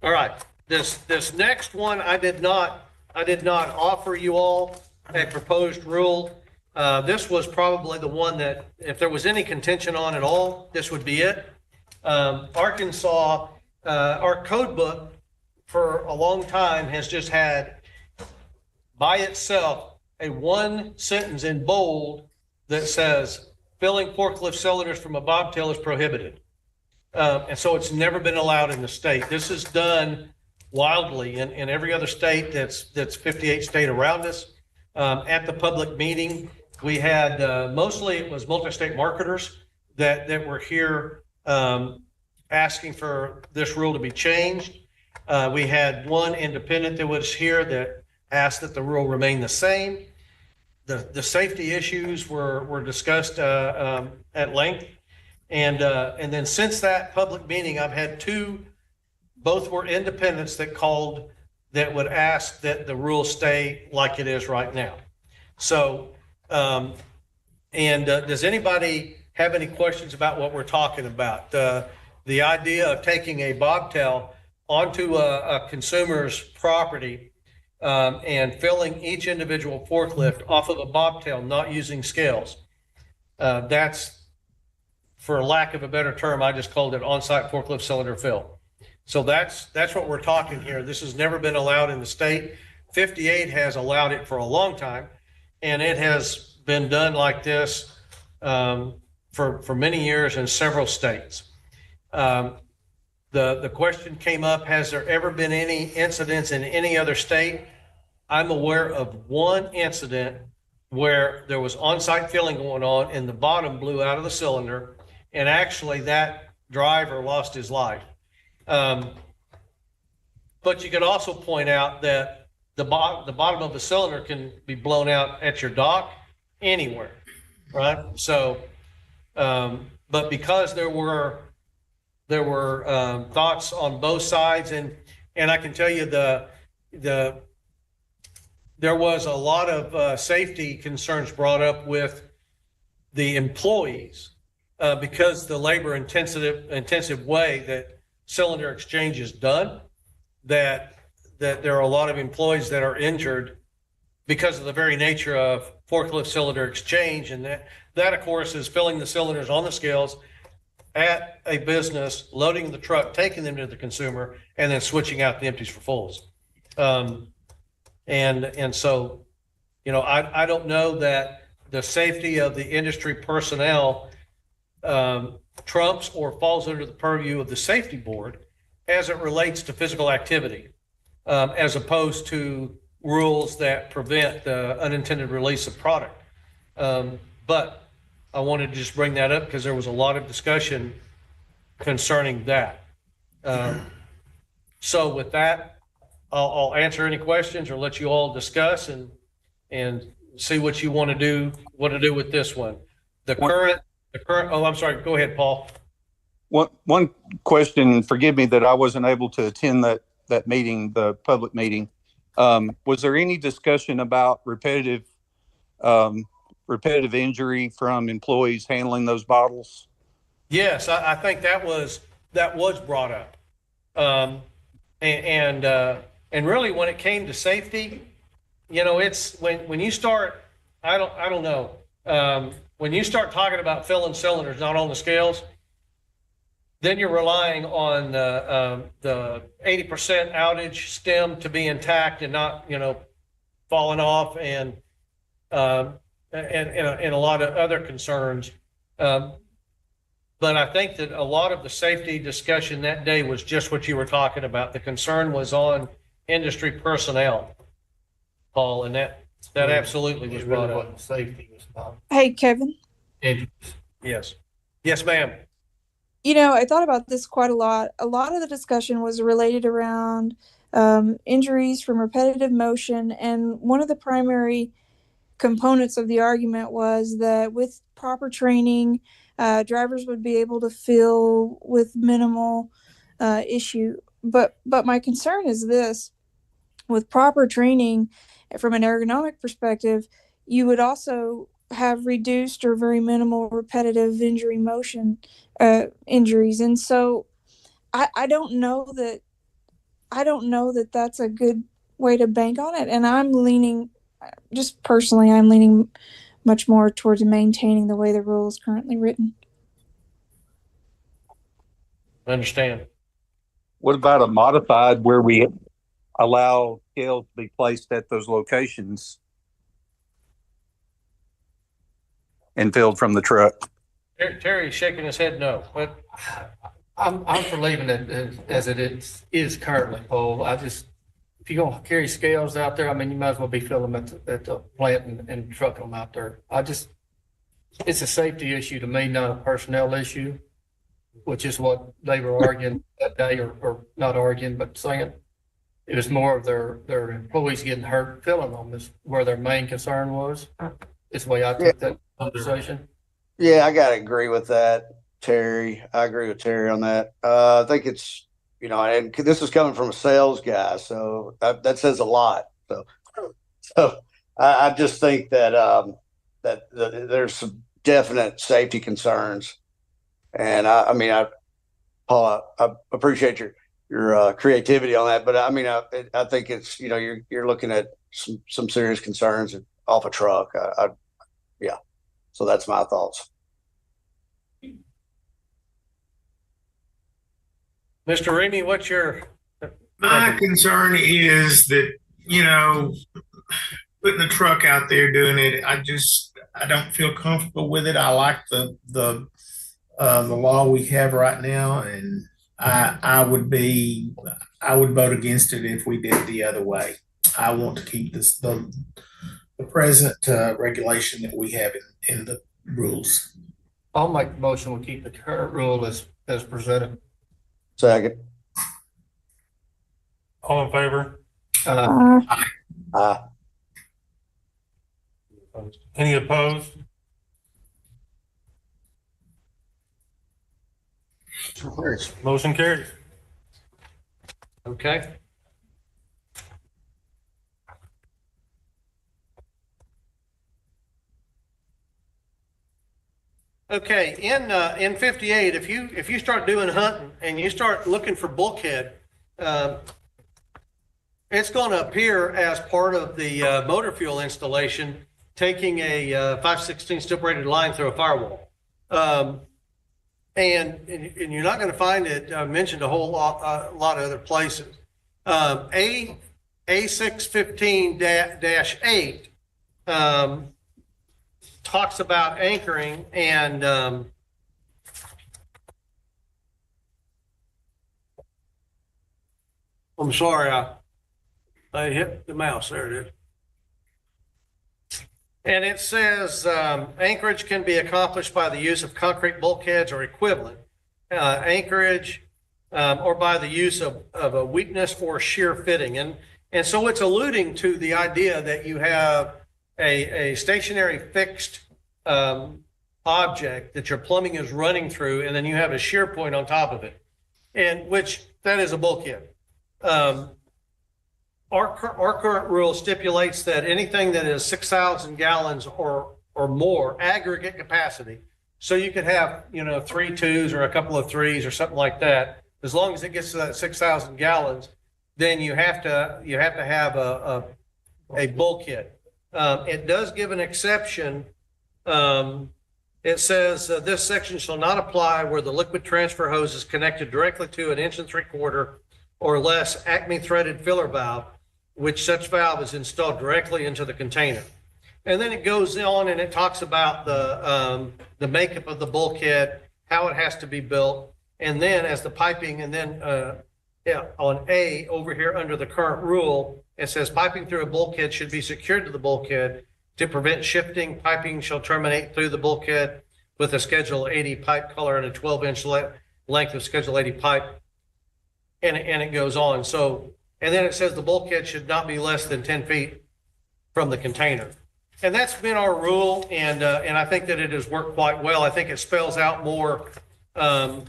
Speaker 2: right. This next one, I did not offer you all a proposed rule. This was probably the one that, if there was any contention on at all, this would be it. Arkansas, our code book for a long time has just had by itself a one sentence in bold that says filling forklift cylinders from a bobtail is prohibited. And so it's never been allowed in the state. This is done wildly in every other state that's 58 state around us. At the public meeting, we had mostly it was multi-state marketers that were here asking for this rule to be changed. We had one independent that was here that asked that the rule remain the same. The safety issues were discussed at length. And then since that public meeting, I've had two, both were independents that called that would ask that the rule stay like it is right now. So, does anybody have any questions about what we're talking about? The idea of taking a bobtail onto a consumer's property and filling each individual forklift off of a bobtail, not using scales. That's, for lack of a better term, I just called it on-site forklift cylinder fill. So that's what we're talking here. This has never been allowed in the state. 58 has allowed it for a long time, and it has been done like this for many years in several states. The question came up, has there ever been any incidents in any other state? I'm aware of one incident where there was on-site filling going on and the bottom blew out of the cylinder, and actually that driver lost his life. But you could also point out that the bottom of the cylinder can be blown out at your dock anywhere, right? So, but because there were thoughts on both sides, and I can tell you there was a lot of safety concerns brought up with the employees because the labor intensive way that cylinder exchange is done, that there are a lot of employees that are injured because of the very nature of forklift cylinder exchange. And that of course is filling the cylinders on the scales at a business, loading the truck, taking them to the consumer, and then switching out the empties for fulls. And so, I don't know that the safety of the industry personnel trumps or falls under the purview of the safety board as it relates to physical activity, as opposed to rules that prevent the unintended release of product. But I wanted to just bring that up because there was a lot of discussion concerning that. So with that, I'll answer any questions or let you all discuss and see what you want to do with this one. The current, oh, I'm sorry. Go ahead, Paul.
Speaker 4: One question, forgive me that I wasn't able to attend that meeting, the public meeting. Was there any discussion about repetitive injury from employees handling those bottles?
Speaker 2: Yes, I think that was brought up. And really when it came to safety, it's when you start, I don't know. When you start talking about filling cylinders not on the scales, then you're relying on the 80% outage stem to be intact and not, falling off, and a lot of other concerns. But I think that a lot of the safety discussion that day was just what you were talking about. The concern was on industry personnel, Paul, and that absolutely was brought up.
Speaker 9: Safety was about.
Speaker 8: Hey, Kevin.
Speaker 2: Yes. Yes, ma'am.
Speaker 8: I thought about this quite a lot. A lot of the discussion was related around injuries from repetitive motion. And one of the primary components of the argument was that with proper training, drivers would be able to fill with minimal issue. But my concern is this: with proper training, from an ergonomic perspective, you would also have reduced or very minimal repetitive injuries. And so I don't know that that's a good way to bank on it. And I'm leaning much more towards maintaining the way the rule is currently written.
Speaker 2: I understand.
Speaker 4: What about a modified where we allow scales to be placed at those locations and filled from the truck?
Speaker 2: Terry's shaking his head no. But
Speaker 9: I'm for leaving it as it is currently, Paul. If you're gonna carry scales out there, you might as well be filling them at the plant and trucking them out there. It's a safety issue to me, not a personnel issue, which is what they were arguing that day, or not arguing, but saying it was more of their employees getting hurt filling them is where their main concern was. Is the way I took that conversation.
Speaker 3: Yeah, I gotta agree with that, Terry. I agree with Terry on that. I think it's, and this is coming from a sales guy, so that says a lot. So I just think that there's some definite safety concerns, and Paul, I appreciate your creativity on that, but I think it's, you're looking at some serious concerns off a truck. Yeah. So that's my thoughts.
Speaker 2: Mr. Remy, what's your?
Speaker 10: My concern is that, putting the truck out there doing it, I don't feel comfortable with it. I like the law we have right now, and I would vote against it if we did it the other way. I want to keep the present regulation that we have in the rules.
Speaker 9: I'll make the motion. We keep the current rule as presented.
Speaker 3: Second.
Speaker 1: All in favor? Any opposed? Motion carries.
Speaker 2: Okay. Okay, in 58, if you start doing hunting and you start looking for bulkhead, it's going to appear as part of the motor fuel installation, taking a 5/16 stipulated line through a firewall. And you're not going to find it mentioned a whole lot of other places. A615-8 talks about anchoring, and I'm sorry, I hit the mouse. There it is. And it says anchorage can be accomplished by the use of concrete bulkheads or equivalent anchorage, or by the use of a weakness or shear fitting. And so it's alluding to the idea that you have a stationary fixed object that your plumbing is running through, and then you have a shear point on top of it, and which that is a bulkhead. Our current rule stipulates that anything that is 6,000 gallons or more aggregate capacity, so you could have 3 2s or a couple of 3s or something like that, as long as it gets to that 6,000 gallons, then you have to have a bulkhead. It does give an exception. It says this section shall not apply where the liquid transfer hose is connected directly to an 1 3/4 or less Acme threaded filler valve, which such valve is installed directly into the container. And then it goes on and it talks about the makeup of the bulkhead, how it has to be built, and then as the piping, and then on A over here under the current rule, it says piping through a bulkhead should be secured to the bulkhead to prevent shifting. Piping shall terminate through the bulkhead with a Schedule 80 pipe color and a 12-inch length of Schedule 80 pipe. And it goes on. So, and then it says the bulkhead should not be less than 10 feet from the container. And that's been our rule, and I think that it has worked quite well. I think it spells out more than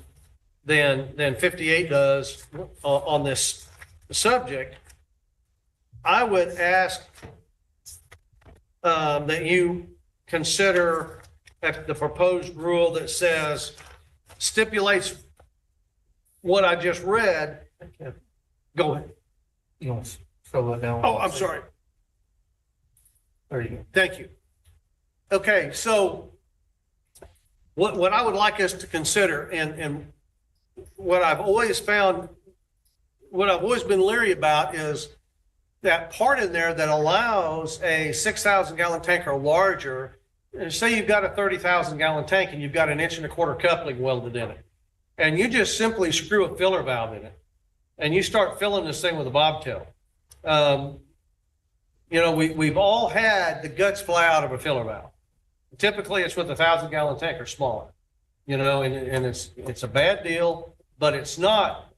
Speaker 2: 58 does on this subject. I would ask that you consider the proposed rule that says stipulates what I just read. Go ahead.
Speaker 9: You want to slow it down?
Speaker 2: Oh, I'm sorry.
Speaker 9: There you go.
Speaker 2: Thank you. Okay, so what I would like us to consider, and what I've always found, what I've always been leery about is that part in there that allows a 6,000 gallon tank or larger. And say you've got a 30,000 gallon tank and you've got an 1 1/4 coupling welded in it, and you just simply screw a filler valve in it, and you start filling this thing with a bobtail. We've all had the guts fly out of a filler valve. Typically, it's with a 1,000 gallon tank or smaller. And it's a bad deal, but it's not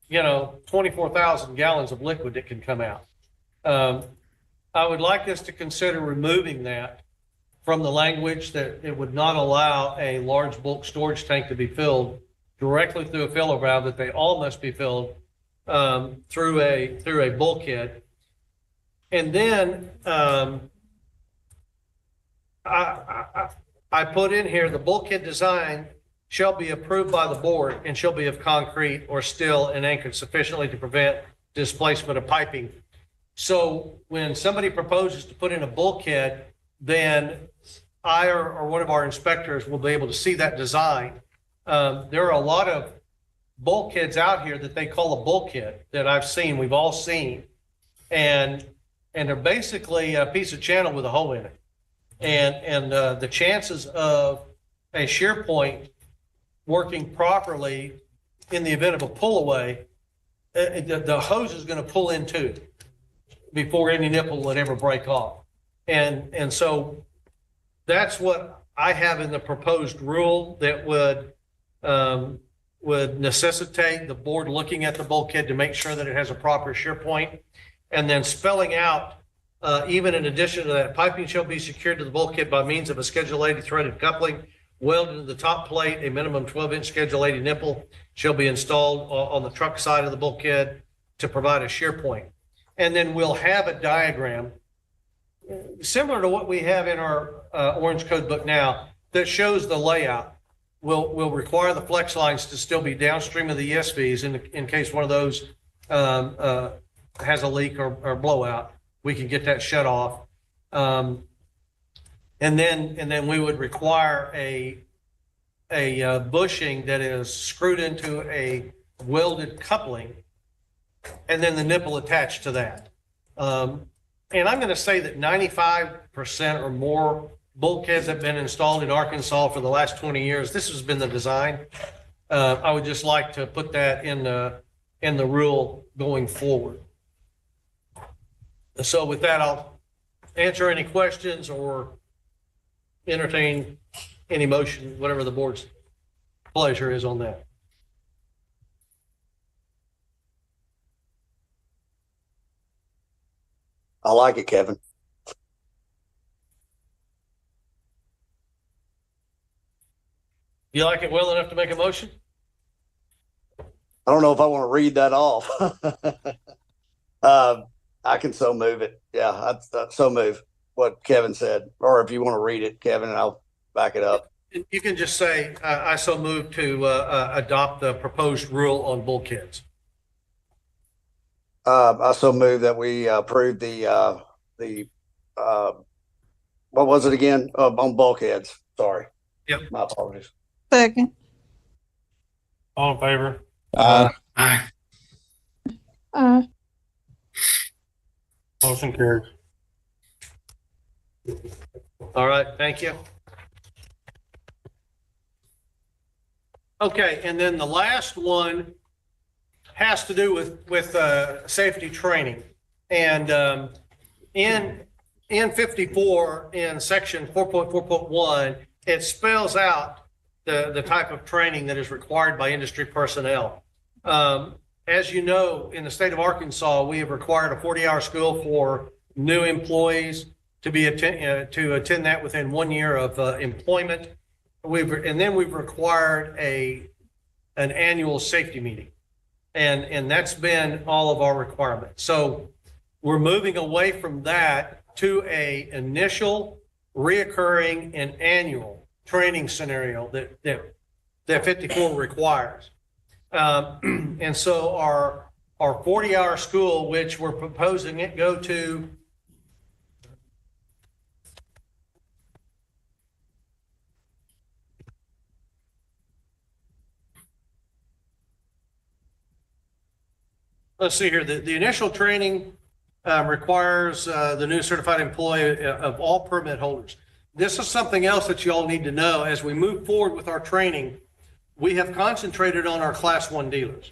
Speaker 2: 24,000 gallons of liquid that can come out. I would like us to consider removing that from the language, that it would not allow a large bulk storage tank to be filled directly through a filler valve, that they all must be filled through a bulkhead. And then I put in here, the bulkhead design shall be approved by the board and shall be of concrete or steel and anchored sufficiently to prevent displacement of piping. So when somebody proposes to put in a bulkhead, then I or one of our inspectors will be able to see that design. There are a lot of bulkheads out here that they call a bulkhead that I've seen, we've all seen. And they're basically a piece of channel with a hole in it. And the chances of a shear point working properly in the event of a pull away, the hose is going to pull in too before any nipple would ever break off. And so that's what I have in the proposed rule that would necessitate the board looking at the bulkhead to make sure that it has a proper shear point. And then spelling out, even in addition to that, piping shall be secured to the bulkhead by means of a Schedule 80 threaded coupling welded to the top plate. A minimum 12-inch Schedule 80 nipple shall be installed on the truck side of the bulkhead to provide a shear point. And then we'll have a diagram similar to what we have in our Orange Code book now that shows the layout. We'll require the flex lines to still be downstream of the ESVs in case one of those has a leak or blowout. We can get that shut off. And then we would require a bushing that is screwed into a welded coupling and then the nipple attached to that. And I'm going to say that 95% or more bulkheads have been installed in Arkansas for the last 20 years. This has been the design. I would just like to put that in the rule going forward. So with that, I'll answer any questions or entertain any motion, whatever the board's pleasure is on that.
Speaker 3: I like it, Kevin.
Speaker 2: You like it well enough to make a motion?
Speaker 3: I don't know if I want to read that off. I can so move it. Yeah, I'd so move what Kevin said. Or if you want to read it, Kevin, and I'll back it up.
Speaker 2: You can just say, I so move to adopt the proposed rule on bulkheads.
Speaker 3: I so move that we approve the what was it again? On bulkheads. Sorry.
Speaker 2: Yep.
Speaker 3: My apologies.
Speaker 8: Second.
Speaker 1: All in favor?
Speaker 10: Aye.
Speaker 1: Motion carries.
Speaker 2: All right, thank you. Okay, and then the last one has to do with safety training. And in 54, in section 4.4.1, it spells out the type of training that is required by industry personnel. As you know, in the state of Arkansas, we have required a 40-hour school for new employees to attend that within 1 year of employment. Then we've required an annual safety meeting, and that's been all of our requirements. So we're moving away from that to a initial, reoccurring, and annual training scenario that 54 requires. And so our 40-hour school, which we're proposing it go to let's see here. The initial training requires the new certified employee of all permit holders. This is something else that you all need to know as we move forward with our training. We have concentrated on our Class 1 dealers.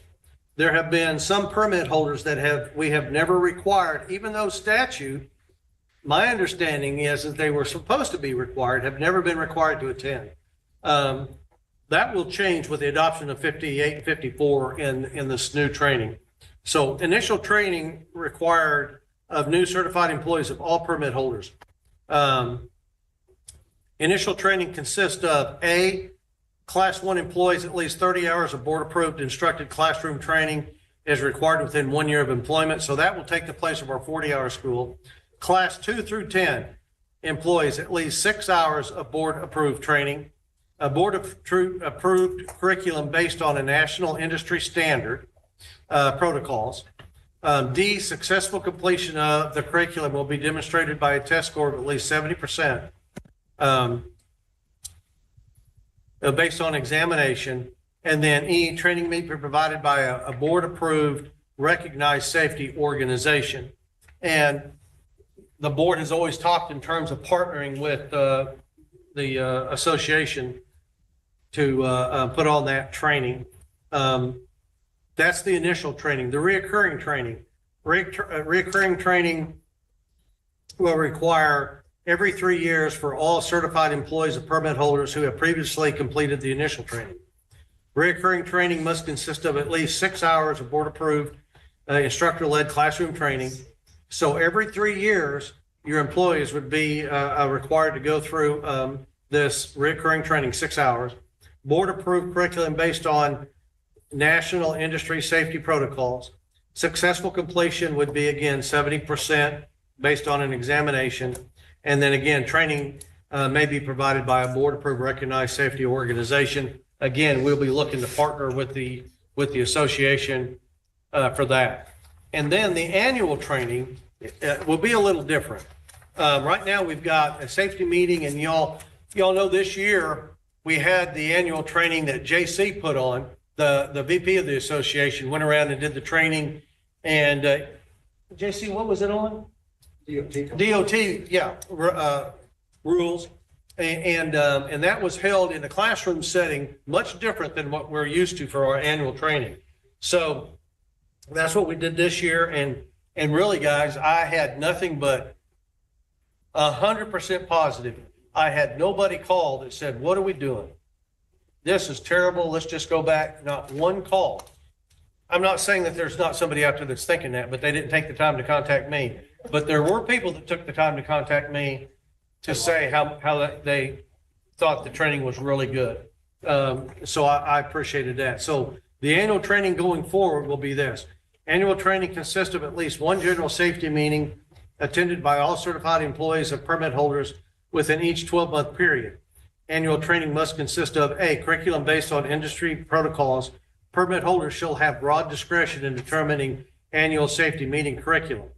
Speaker 2: There have been some permit holders that we have never required, even though statute, my understanding is that they were supposed to be required, have never been required to attend. That will change with the adoption of 58 and 54 in this new training. So initial training required of new certified employees of all permit holders. Initial training consists of A, Class 1 employees at least 30 hours of board-approved instructed classroom training is required within 1 year of employment. So that will take the place of our 40-hour school. Class 2 through 10 employees at least 6 hours of board-approved training. A board-approved curriculum based on a national industry standard protocols. D, successful completion of the curriculum will be demonstrated by a test score of at least 70%. Based on examination. And then E, training may be provided by a board-approved, recognized safety organization. And the board has always talked in terms of partnering with the association to put on that training. That's the initial training. The reoccurring training. Reoccurring training will require every 3 years for all certified employees of permit holders who have previously completed the initial training. Reoccurring training must consist of at least 6 hours of board-approved instructor-led classroom training. So every 3 years, your employees would be required to go through this recurring training, 6 hours, board approved curriculum based on national industry safety protocols. Successful completion would be, again, 70% based on an examination. And then again, training may be provided by a board approved recognized safety organization. Again, we'll be looking to partner with the association for that. And then the annual training will be a little different. Right now, we've got a safety meeting, and y'all know this year we had the annual training that JC put on. The VP of the association went around and did the training. And JC, what was it on? DOT, yeah, rules. And that was held in a classroom setting, much different than what we're used to for our annual training. So that's what we did this year. And really, guys, I had nothing but 100% positive. I had nobody call that said, what are we doing? This is terrible. Let's just go back. Not one call. I'm not saying that there's not somebody out there that's thinking that, but they didn't take the time to contact me. But there were people that took the time to contact me to say how they thought the training was really good. So I appreciated that. So the annual training going forward will be this. Annual training consists of at least one general safety meeting attended by all certified employees of permit holders within each 12-month period. Annual training must consist of A, curriculum based on industry protocols. Permit holders shall have broad discretion in determining annual safety meeting curriculum.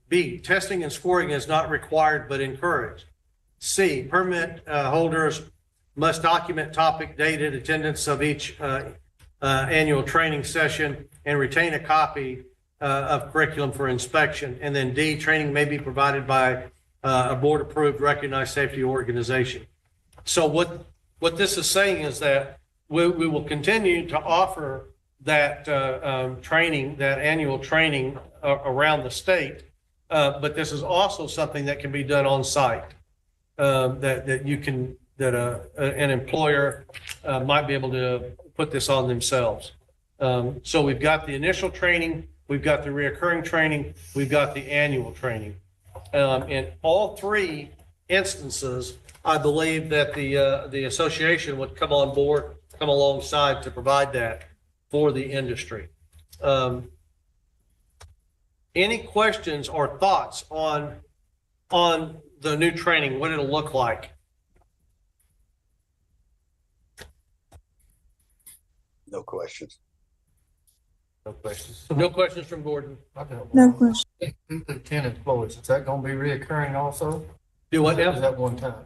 Speaker 2: B, testing and scoring is not required but encouraged. C, permit holders must document topic, date, and attendance of each annual training session and retain a copy of curriculum for inspection. And then D, training may be provided by a board-approved recognized safety organization. So what this is saying is that we will continue to offer that training, that annual training around the state, but this is also something that can be done on site. That an employer might be able to put this on themselves. So we've got the initial training, we've got the reoccurring training, we've got the annual training. In all three instances, I believe that the association would come on board, come alongside to provide that for the industry. Any questions or thoughts on the new training, what it'll look like?
Speaker 3: No questions.
Speaker 9: No questions.
Speaker 2: No questions from Gordon.
Speaker 8: No question.
Speaker 9: 10 employees, is that gonna be reoccurring also?
Speaker 2: Do what
Speaker 9: Is
Speaker 2: now?
Speaker 9: that one time?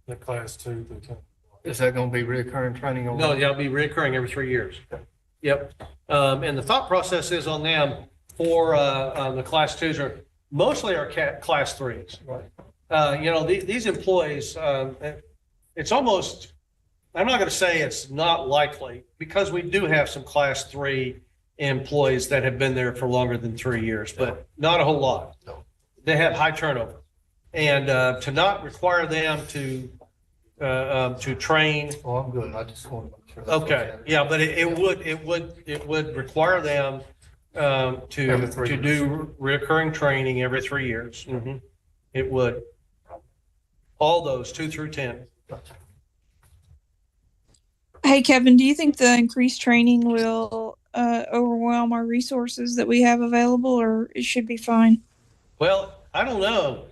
Speaker 1: The class 2 through 10.
Speaker 9: Is that gonna be reoccurring training on?
Speaker 2: No, that'll be reoccurring every 3 years. Yep. And the thought process is on them for the class 2s are mostly our class 3s. Right. These employees, it's almost, I'm not going to say it's not likely, because we do have some class 3 employees that have been there for longer than 3 years, but not a whole lot.
Speaker 9: No.
Speaker 2: They have high turnover. And to not require them to train.
Speaker 9: Oh, I'm good. I just want to make sure.
Speaker 2: Okay, yeah, but it would require them to do recurring training every 3 years. Mm-hmm. It would. All those 2 through 10.
Speaker 8: Hey, Kevin, do you think the increased training will overwhelm our resources that we have available, or it should be fine?
Speaker 2: Well, I don't know.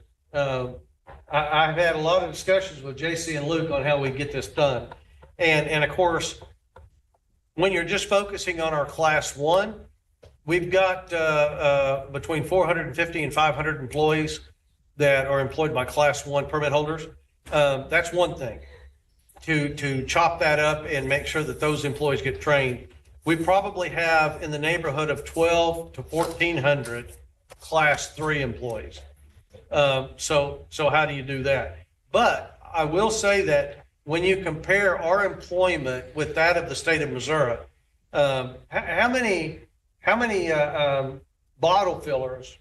Speaker 2: I've had a lot of discussions with JC and Luke on how we get this done. And of course, when you're just focusing on our class 1, we've got between 450 and 500 employees that are employed by class 1 permit holders. That's one thing. To chop that up and make sure that those employees get trained. We probably have in the neighborhood of 12 to 1,400 class 3 employees. So how do you do that? But I will say that when you compare our employment with that of the state of Missouri, how many bottle fillers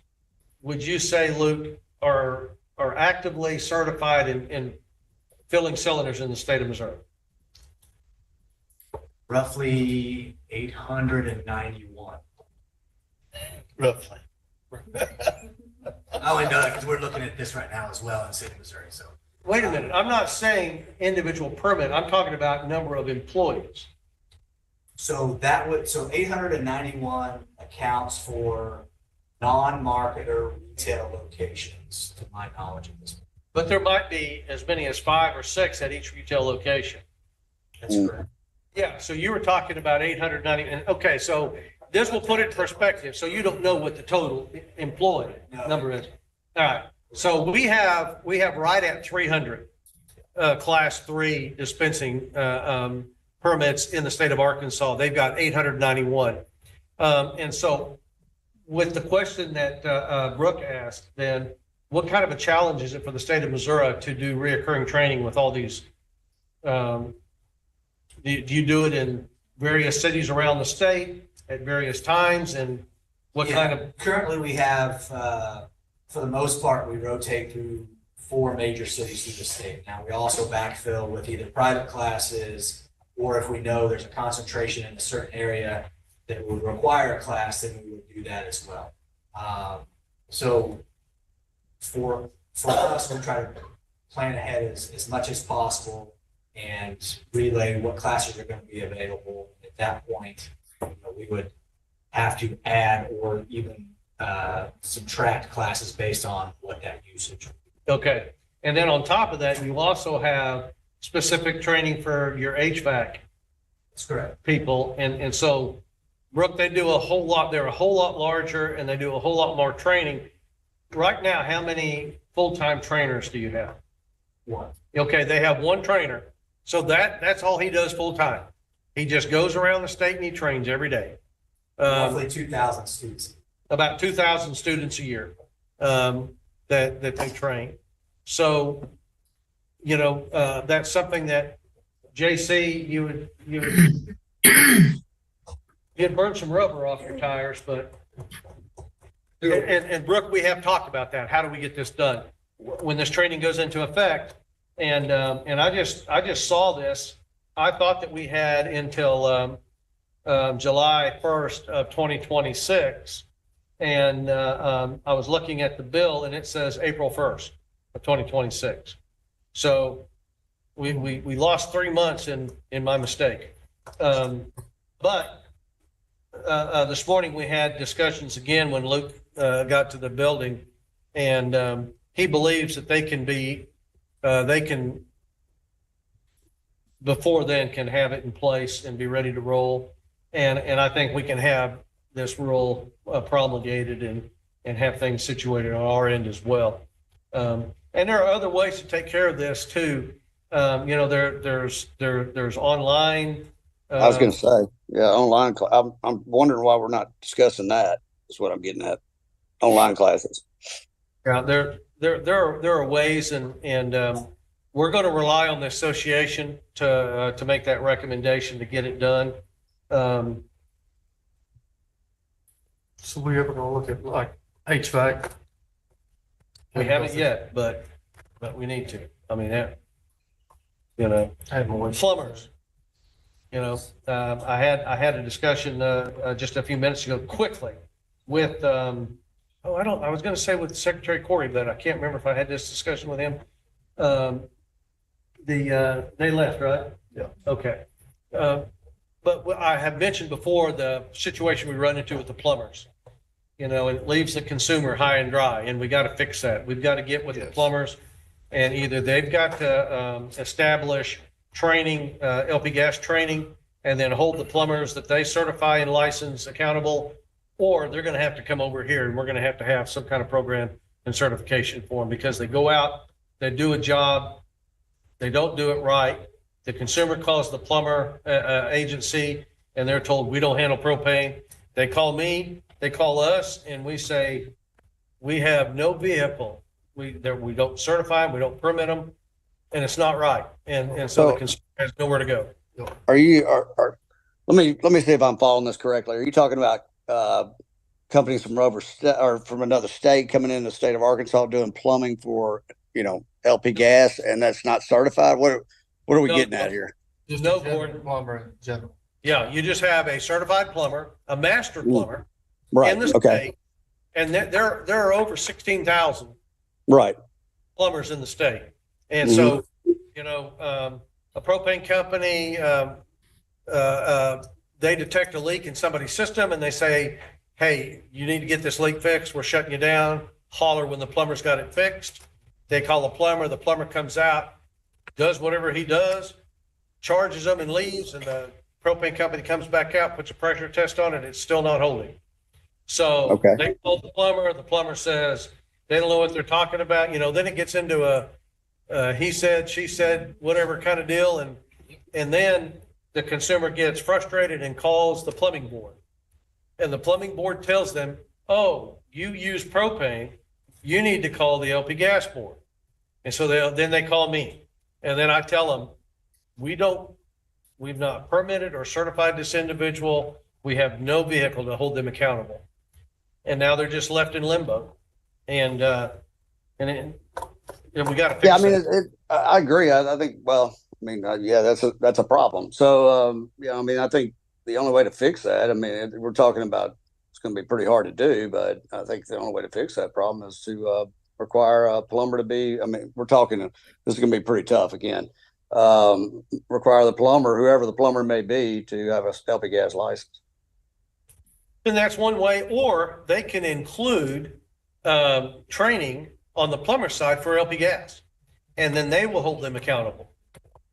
Speaker 2: would you say, Luke, are actively certified in filling cylinders in the state of Missouri?
Speaker 6: Roughly 891.
Speaker 2: Roughly.
Speaker 6: I only know that because we're looking at this right now as well in the state of Missouri, so.
Speaker 2: Wait a minute, I'm not saying individual permit, I'm talking about number of employees.
Speaker 6: So 891 accounts for non-marketer retail locations, to my knowledge at this point.
Speaker 2: But there might be as many as 5 or 6 at each retail location.
Speaker 6: That's correct.
Speaker 2: Yeah, so you were talking about 890, and okay, so this will put it in perspective, so you don't know what the total employee number is. All right, so we have right at 300 class 3 dispensing permits in the state of Arkansas. They've got 891. And so with the question that Brooke asked, then what kind of a challenge is it for the state of Missouri to do reoccurring training with all these? Do you do it in various cities around the state at various times? And what kind of?
Speaker 6: Currently we have, for the most part, we rotate through 4 major cities through the state. Now we also backfill with either private classes, or if we know there's a concentration in a certain area that would require a class, then we would do that as well. So for us, we try to plan ahead as much as possible and relay what classes are going to be available. At that point, we would have to add or even subtract classes based on what that usage would be.
Speaker 2: Okay. And then on top of that, you also have specific training for your HVAC.
Speaker 6: That's correct.
Speaker 2: People. And so, Brooke, they do a whole lot. They're a whole lot larger and they do a whole lot more training. Right now, how many full-time trainers do you have?
Speaker 6: 1.
Speaker 2: Okay, they have 1 trainer. So that's all he does full-time. He just goes around the state and he trains every day.
Speaker 6: Roughly 2,000 students.
Speaker 2: About 2,000 students a year that they train. So, that's something that JC, you'd burn some rubber off your tires, but and Brooke, we have talked about that. How do we get this done when this training goes into effect? And I just saw this. I thought that we had until July 1st of 2026. And I was looking at the bill and it says April 1st of 2026. So we lost 3 months in my mistake. But this morning we had discussions again when Luke got to the building, and he believes that they can before then can have it in place and be ready to roll. And I think we can have this rule promulgated and have things situated on our end as well. And there are other ways to take care of this too. There's online.
Speaker 3: I was going to say, yeah, online. I'm wondering why we're not discussing that. Is what I'm getting at. Online classes.
Speaker 2: Yeah, there are ways, and we're going to rely on the association to make that recommendation to get it done. So we ever going to look at like HVAC? We haven't yet, but we need to. I mean, plumbers. I had a discussion just a few minutes ago, quickly, with I was going to say with Secretary Corey, but I can't remember if I had this discussion with him. They left, right? Yeah. Okay. But I have mentioned before the situation we run into with the plumbers. It leaves the consumer high and dry, and we got to fix that. We've got to get with the plumbers, and either they've got to establish training, LP gas training, and then hold the plumbers that they certify and license accountable, or they're going to have to come over here and we're going to have some kind of program and certification for them, because they go out, they do a job, they don't do it right. The consumer calls the plumber agency and they're told we don't handle propane. They call me, they call us, and we say, we have no vehicle. We don't certify them, we don't permit them, and it's not right. And so the consumer has nowhere to go.
Speaker 3: Let me see if I'm following this correctly. Are you talking about companies from or from another state coming in the state of Arkansas doing plumbing for LP gas, and that's not certified? What are we getting at here?
Speaker 2: There's no board
Speaker 6: plumber in general.
Speaker 2: Yeah, you just have a certified plumber, a master plumber
Speaker 3: Right.
Speaker 2: in the state, And there are over 16,000
Speaker 3: Right.
Speaker 2: plumbers in the state. And so, you know, a propane company, they detect a leak in somebody's system and they say, hey, you need to get this leak fixed. We're shutting you down. Holler when the plumber's got it fixed. They call the plumber comes out, does whatever he does, charges them and leaves, and the propane company comes back out, puts a pressure test on it, it's still not holding. So
Speaker 3: Okay.
Speaker 2: they call the plumber says, they don't know what they're talking about, you know, then it gets into a he said, she said, whatever kind of deal, and then the consumer gets frustrated and calls the plumbing board. And the plumbing board tells them, oh, you use propane, you need to call the LP gas board. And so then they call me. And then I tell them, we've not permitted or certified this individual. We have no vehicle to hold them accountable. And now they're just left in limbo. And we got to fix
Speaker 3: Yeah, I mean,
Speaker 2: that.
Speaker 3: I agree. I think, well, I mean, yeah, that's a problem. So, yeah, I mean, I think the only way to fix that, I mean, we're talking about, it's going to be pretty hard to do, but I think the only way to fix that problem is to require a plumber to be, I mean, we're talking, this is going to be pretty tough again. Require the plumber, whoever the plumber may be, to have a LP gas license.
Speaker 2: And that's one way, or they can include training on the plumber side for LP gas, and then they will hold them accountable.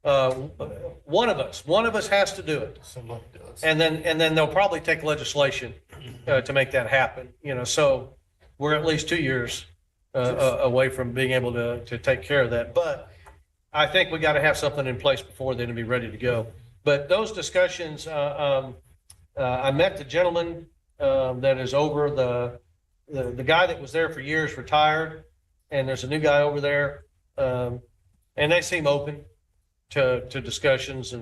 Speaker 2: One of us has to do it.
Speaker 9: Somebody does.
Speaker 2: And then they'll probably take legislation to make that happen, you know, so we're at least 2 years away from being able to take care of that. But I think we got to have something in place before then to be ready to go. But those discussions, I met the gentleman that is over the guy that was there for years retired, and there's a new guy over there, and they seem open to discussions,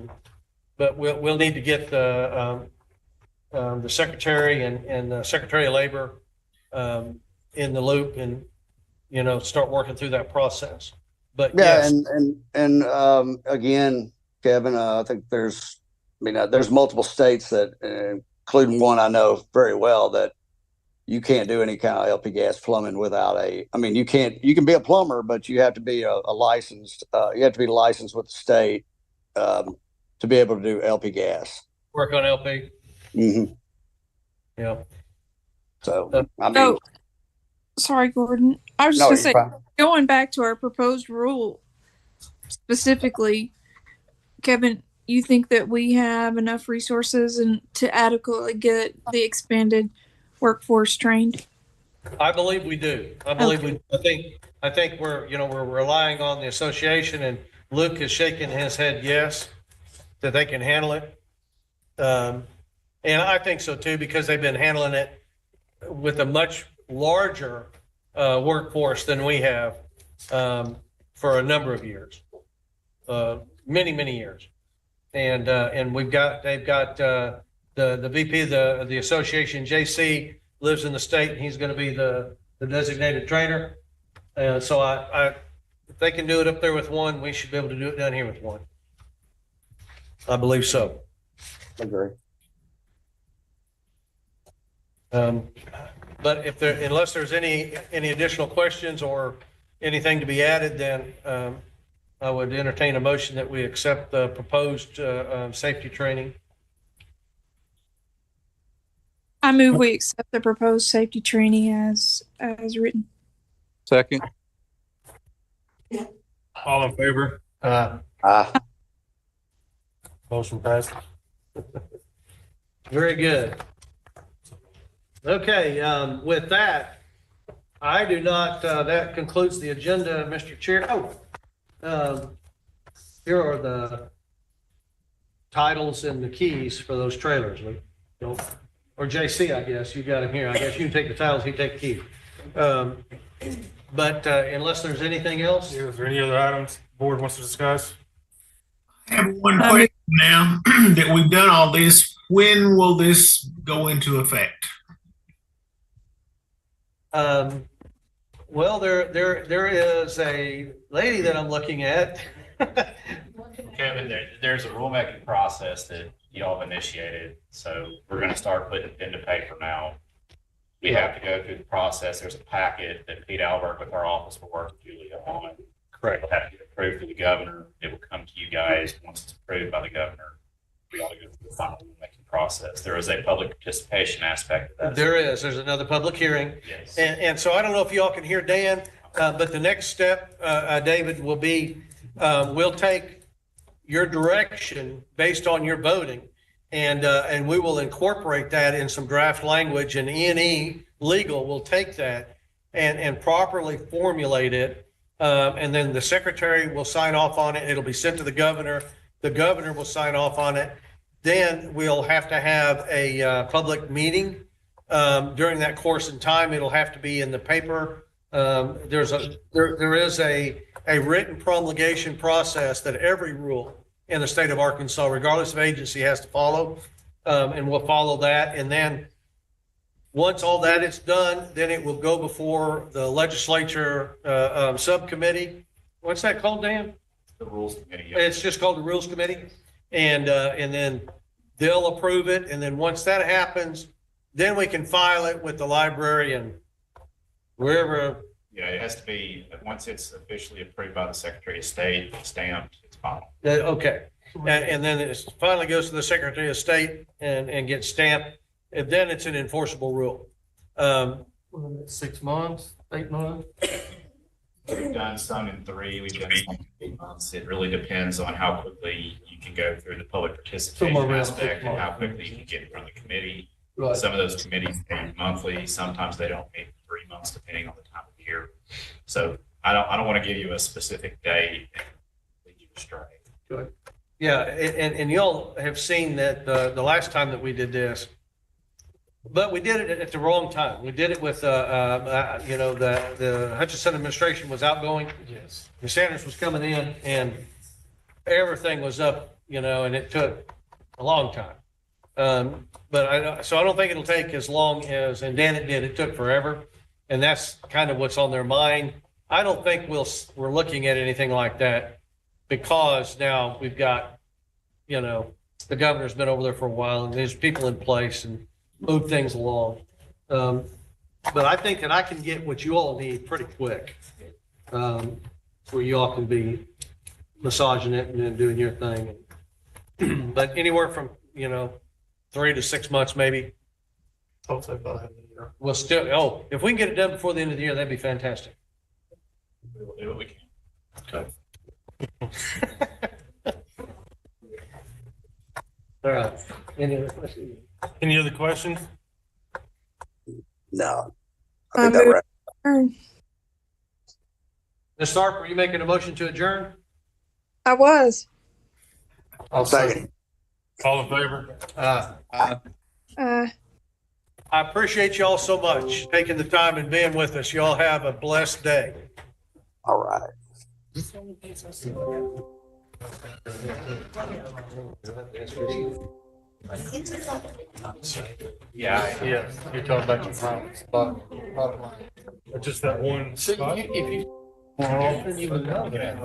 Speaker 2: but we'll need to get the secretary and the Secretary of Labor in the loop, and you know, start working through that process. But
Speaker 3: yeah,
Speaker 2: yes.
Speaker 3: and again, Kevin, I think there's multiple states that, including one I know very well, that you can't do any kind of LP gas plumbing without you can be a plumber, but you have to be a licensed, you have to be licensed with the state to be able to do LP gas.
Speaker 2: Work on LP.
Speaker 3: Mm-hmm.
Speaker 2: Yeah.
Speaker 3: So, I mean.
Speaker 8: Oh, sorry, Gordon. I was just going to say,
Speaker 3: fine.
Speaker 8: going back to our proposed rule specifically, Kevin, you think that we have enough resources and to adequately get the expanded workforce trained?
Speaker 2: I believe we do. I think we're relying on the association, and Luke is shaking his head yes, that they can handle it. And I think so too, because they've been handling it with a much larger workforce than we have for a number of years, many years. And they've got the VP of the association, JC, lives in the state, and he's going to be the designated trainer. So if they can do it up there with one, we should be able to do it down here with one. I believe so.
Speaker 3: Agree.
Speaker 2: But unless there's any additional questions or anything to be added, then I would entertain a motion that we accept the proposed safety training.
Speaker 8: I move we accept the proposed safety training as written.
Speaker 4: Second.
Speaker 1: All in favor? Motion passes.
Speaker 2: Very good. Okay, with that, I do not, that concludes the agenda, Mr. Chair. Here are the titles and the keys for those trailers. Or JC, I guess, you got them here. I guess you can take the titles, he take the keys. But unless there's anything else.
Speaker 1: Is there any other items the board wants to discuss?
Speaker 10: I have one question now that we've done all this. When will this go into effect?
Speaker 2: Well, there is a lady that I'm looking at.
Speaker 11: Kevin, there's a rulemaking process that y'all have initiated, so we're going to start putting pen to paper now. we have to go through the process. There's a packet that Pete Albert with our office will work with Julia on.
Speaker 2: Correct.
Speaker 11: It'll have to get approved through the governor. It will come to you guys. Once it's approved by the governor, we ought to go through the final rulemaking process. There is a public participation aspect of that.
Speaker 2: There is. There's another public hearing.
Speaker 11: Yes.
Speaker 2: And so I don't know if y'all can hear Dan, but the next step, David, will be, we'll take your direction based on your voting, and we will incorporate that in some draft language, and E&E Legal will take that and properly formulate it. And then the secretary will sign off on it. It'll be sent to the governor. The governor will sign off on it. Then we'll have to have a public meeting during that course in time. It'll have to be in the paper. There is a written promulgation process that every rule in the state of Arkansas, regardless of agency, has to follow. And we'll follow that. And then once all that is done, then it will go before the legislature subcommittee. What's that called, Dan?
Speaker 11: The Rules Committee.
Speaker 2: It's just called the Rules Committee. And then they'll approve it. And then once that happens, then we can file it with the library and wherever.
Speaker 11: Yeah, it has to be, once it's officially approved by the Secretary of State, stamped, it's final.
Speaker 2: Okay. And then it finally goes to the Secretary of State and gets stamped. And then it's an enforceable rule.
Speaker 9: 6 months, 8 months?
Speaker 11: We've done some in 3, we've done some in 8 months. It really depends on how quickly you can go through the public participation
Speaker 9: Somewhere around 6
Speaker 11: aspect and how
Speaker 9: months.
Speaker 11: quickly you can get in front of the committee.
Speaker 9: Right.
Speaker 11: Some of those committees meet monthly, sometimes they don't meet 3 months, depending on the time of year. So I don't want to give you a specific date and lead you astray.
Speaker 2: Yeah. And y'all have seen that the last time that we did this, but we did it at the wrong time. We did it with, the Hutchinson administration was outgoing.
Speaker 9: Yes.
Speaker 2: And Sanders was coming in and everything was up, and it took a long time. So I don't think it'll take as long as, and Dan, it did, it took forever. And that's kind of what's on their mind. I don't think we're looking at anything like that because now we've got, the governor's been over there for a while and there's people in place and move things along. But I think that I can get what you all need pretty quick. Where you all can be massaging it and then doing your thing. But anywhere from, 3 to 6 months, maybe.
Speaker 9: Hopefully by the end of the year.
Speaker 2: We'll still, if we can get it done before the end of the year, that'd be fantastic.
Speaker 11: We'll do what we can.
Speaker 2: All right. Any other questions?
Speaker 1: Any other questions?
Speaker 3: No. I
Speaker 8: I
Speaker 3: think that
Speaker 8: move-
Speaker 3: right.
Speaker 2: Ms. Tharp, are you making a motion to adjourn?
Speaker 8: I was.
Speaker 2: I'll
Speaker 3: Second.
Speaker 1: All in favor?
Speaker 8: Uh,
Speaker 2: I appreciate y'all so much, taking the time and being with us. Y'all have a blessed day.
Speaker 3: All right.
Speaker 11: Yeah.
Speaker 9: Yeah, you're talking about your bottom line.
Speaker 1: Or just that one
Speaker 9: So
Speaker 1: spot?
Speaker 9: if you, you would know that.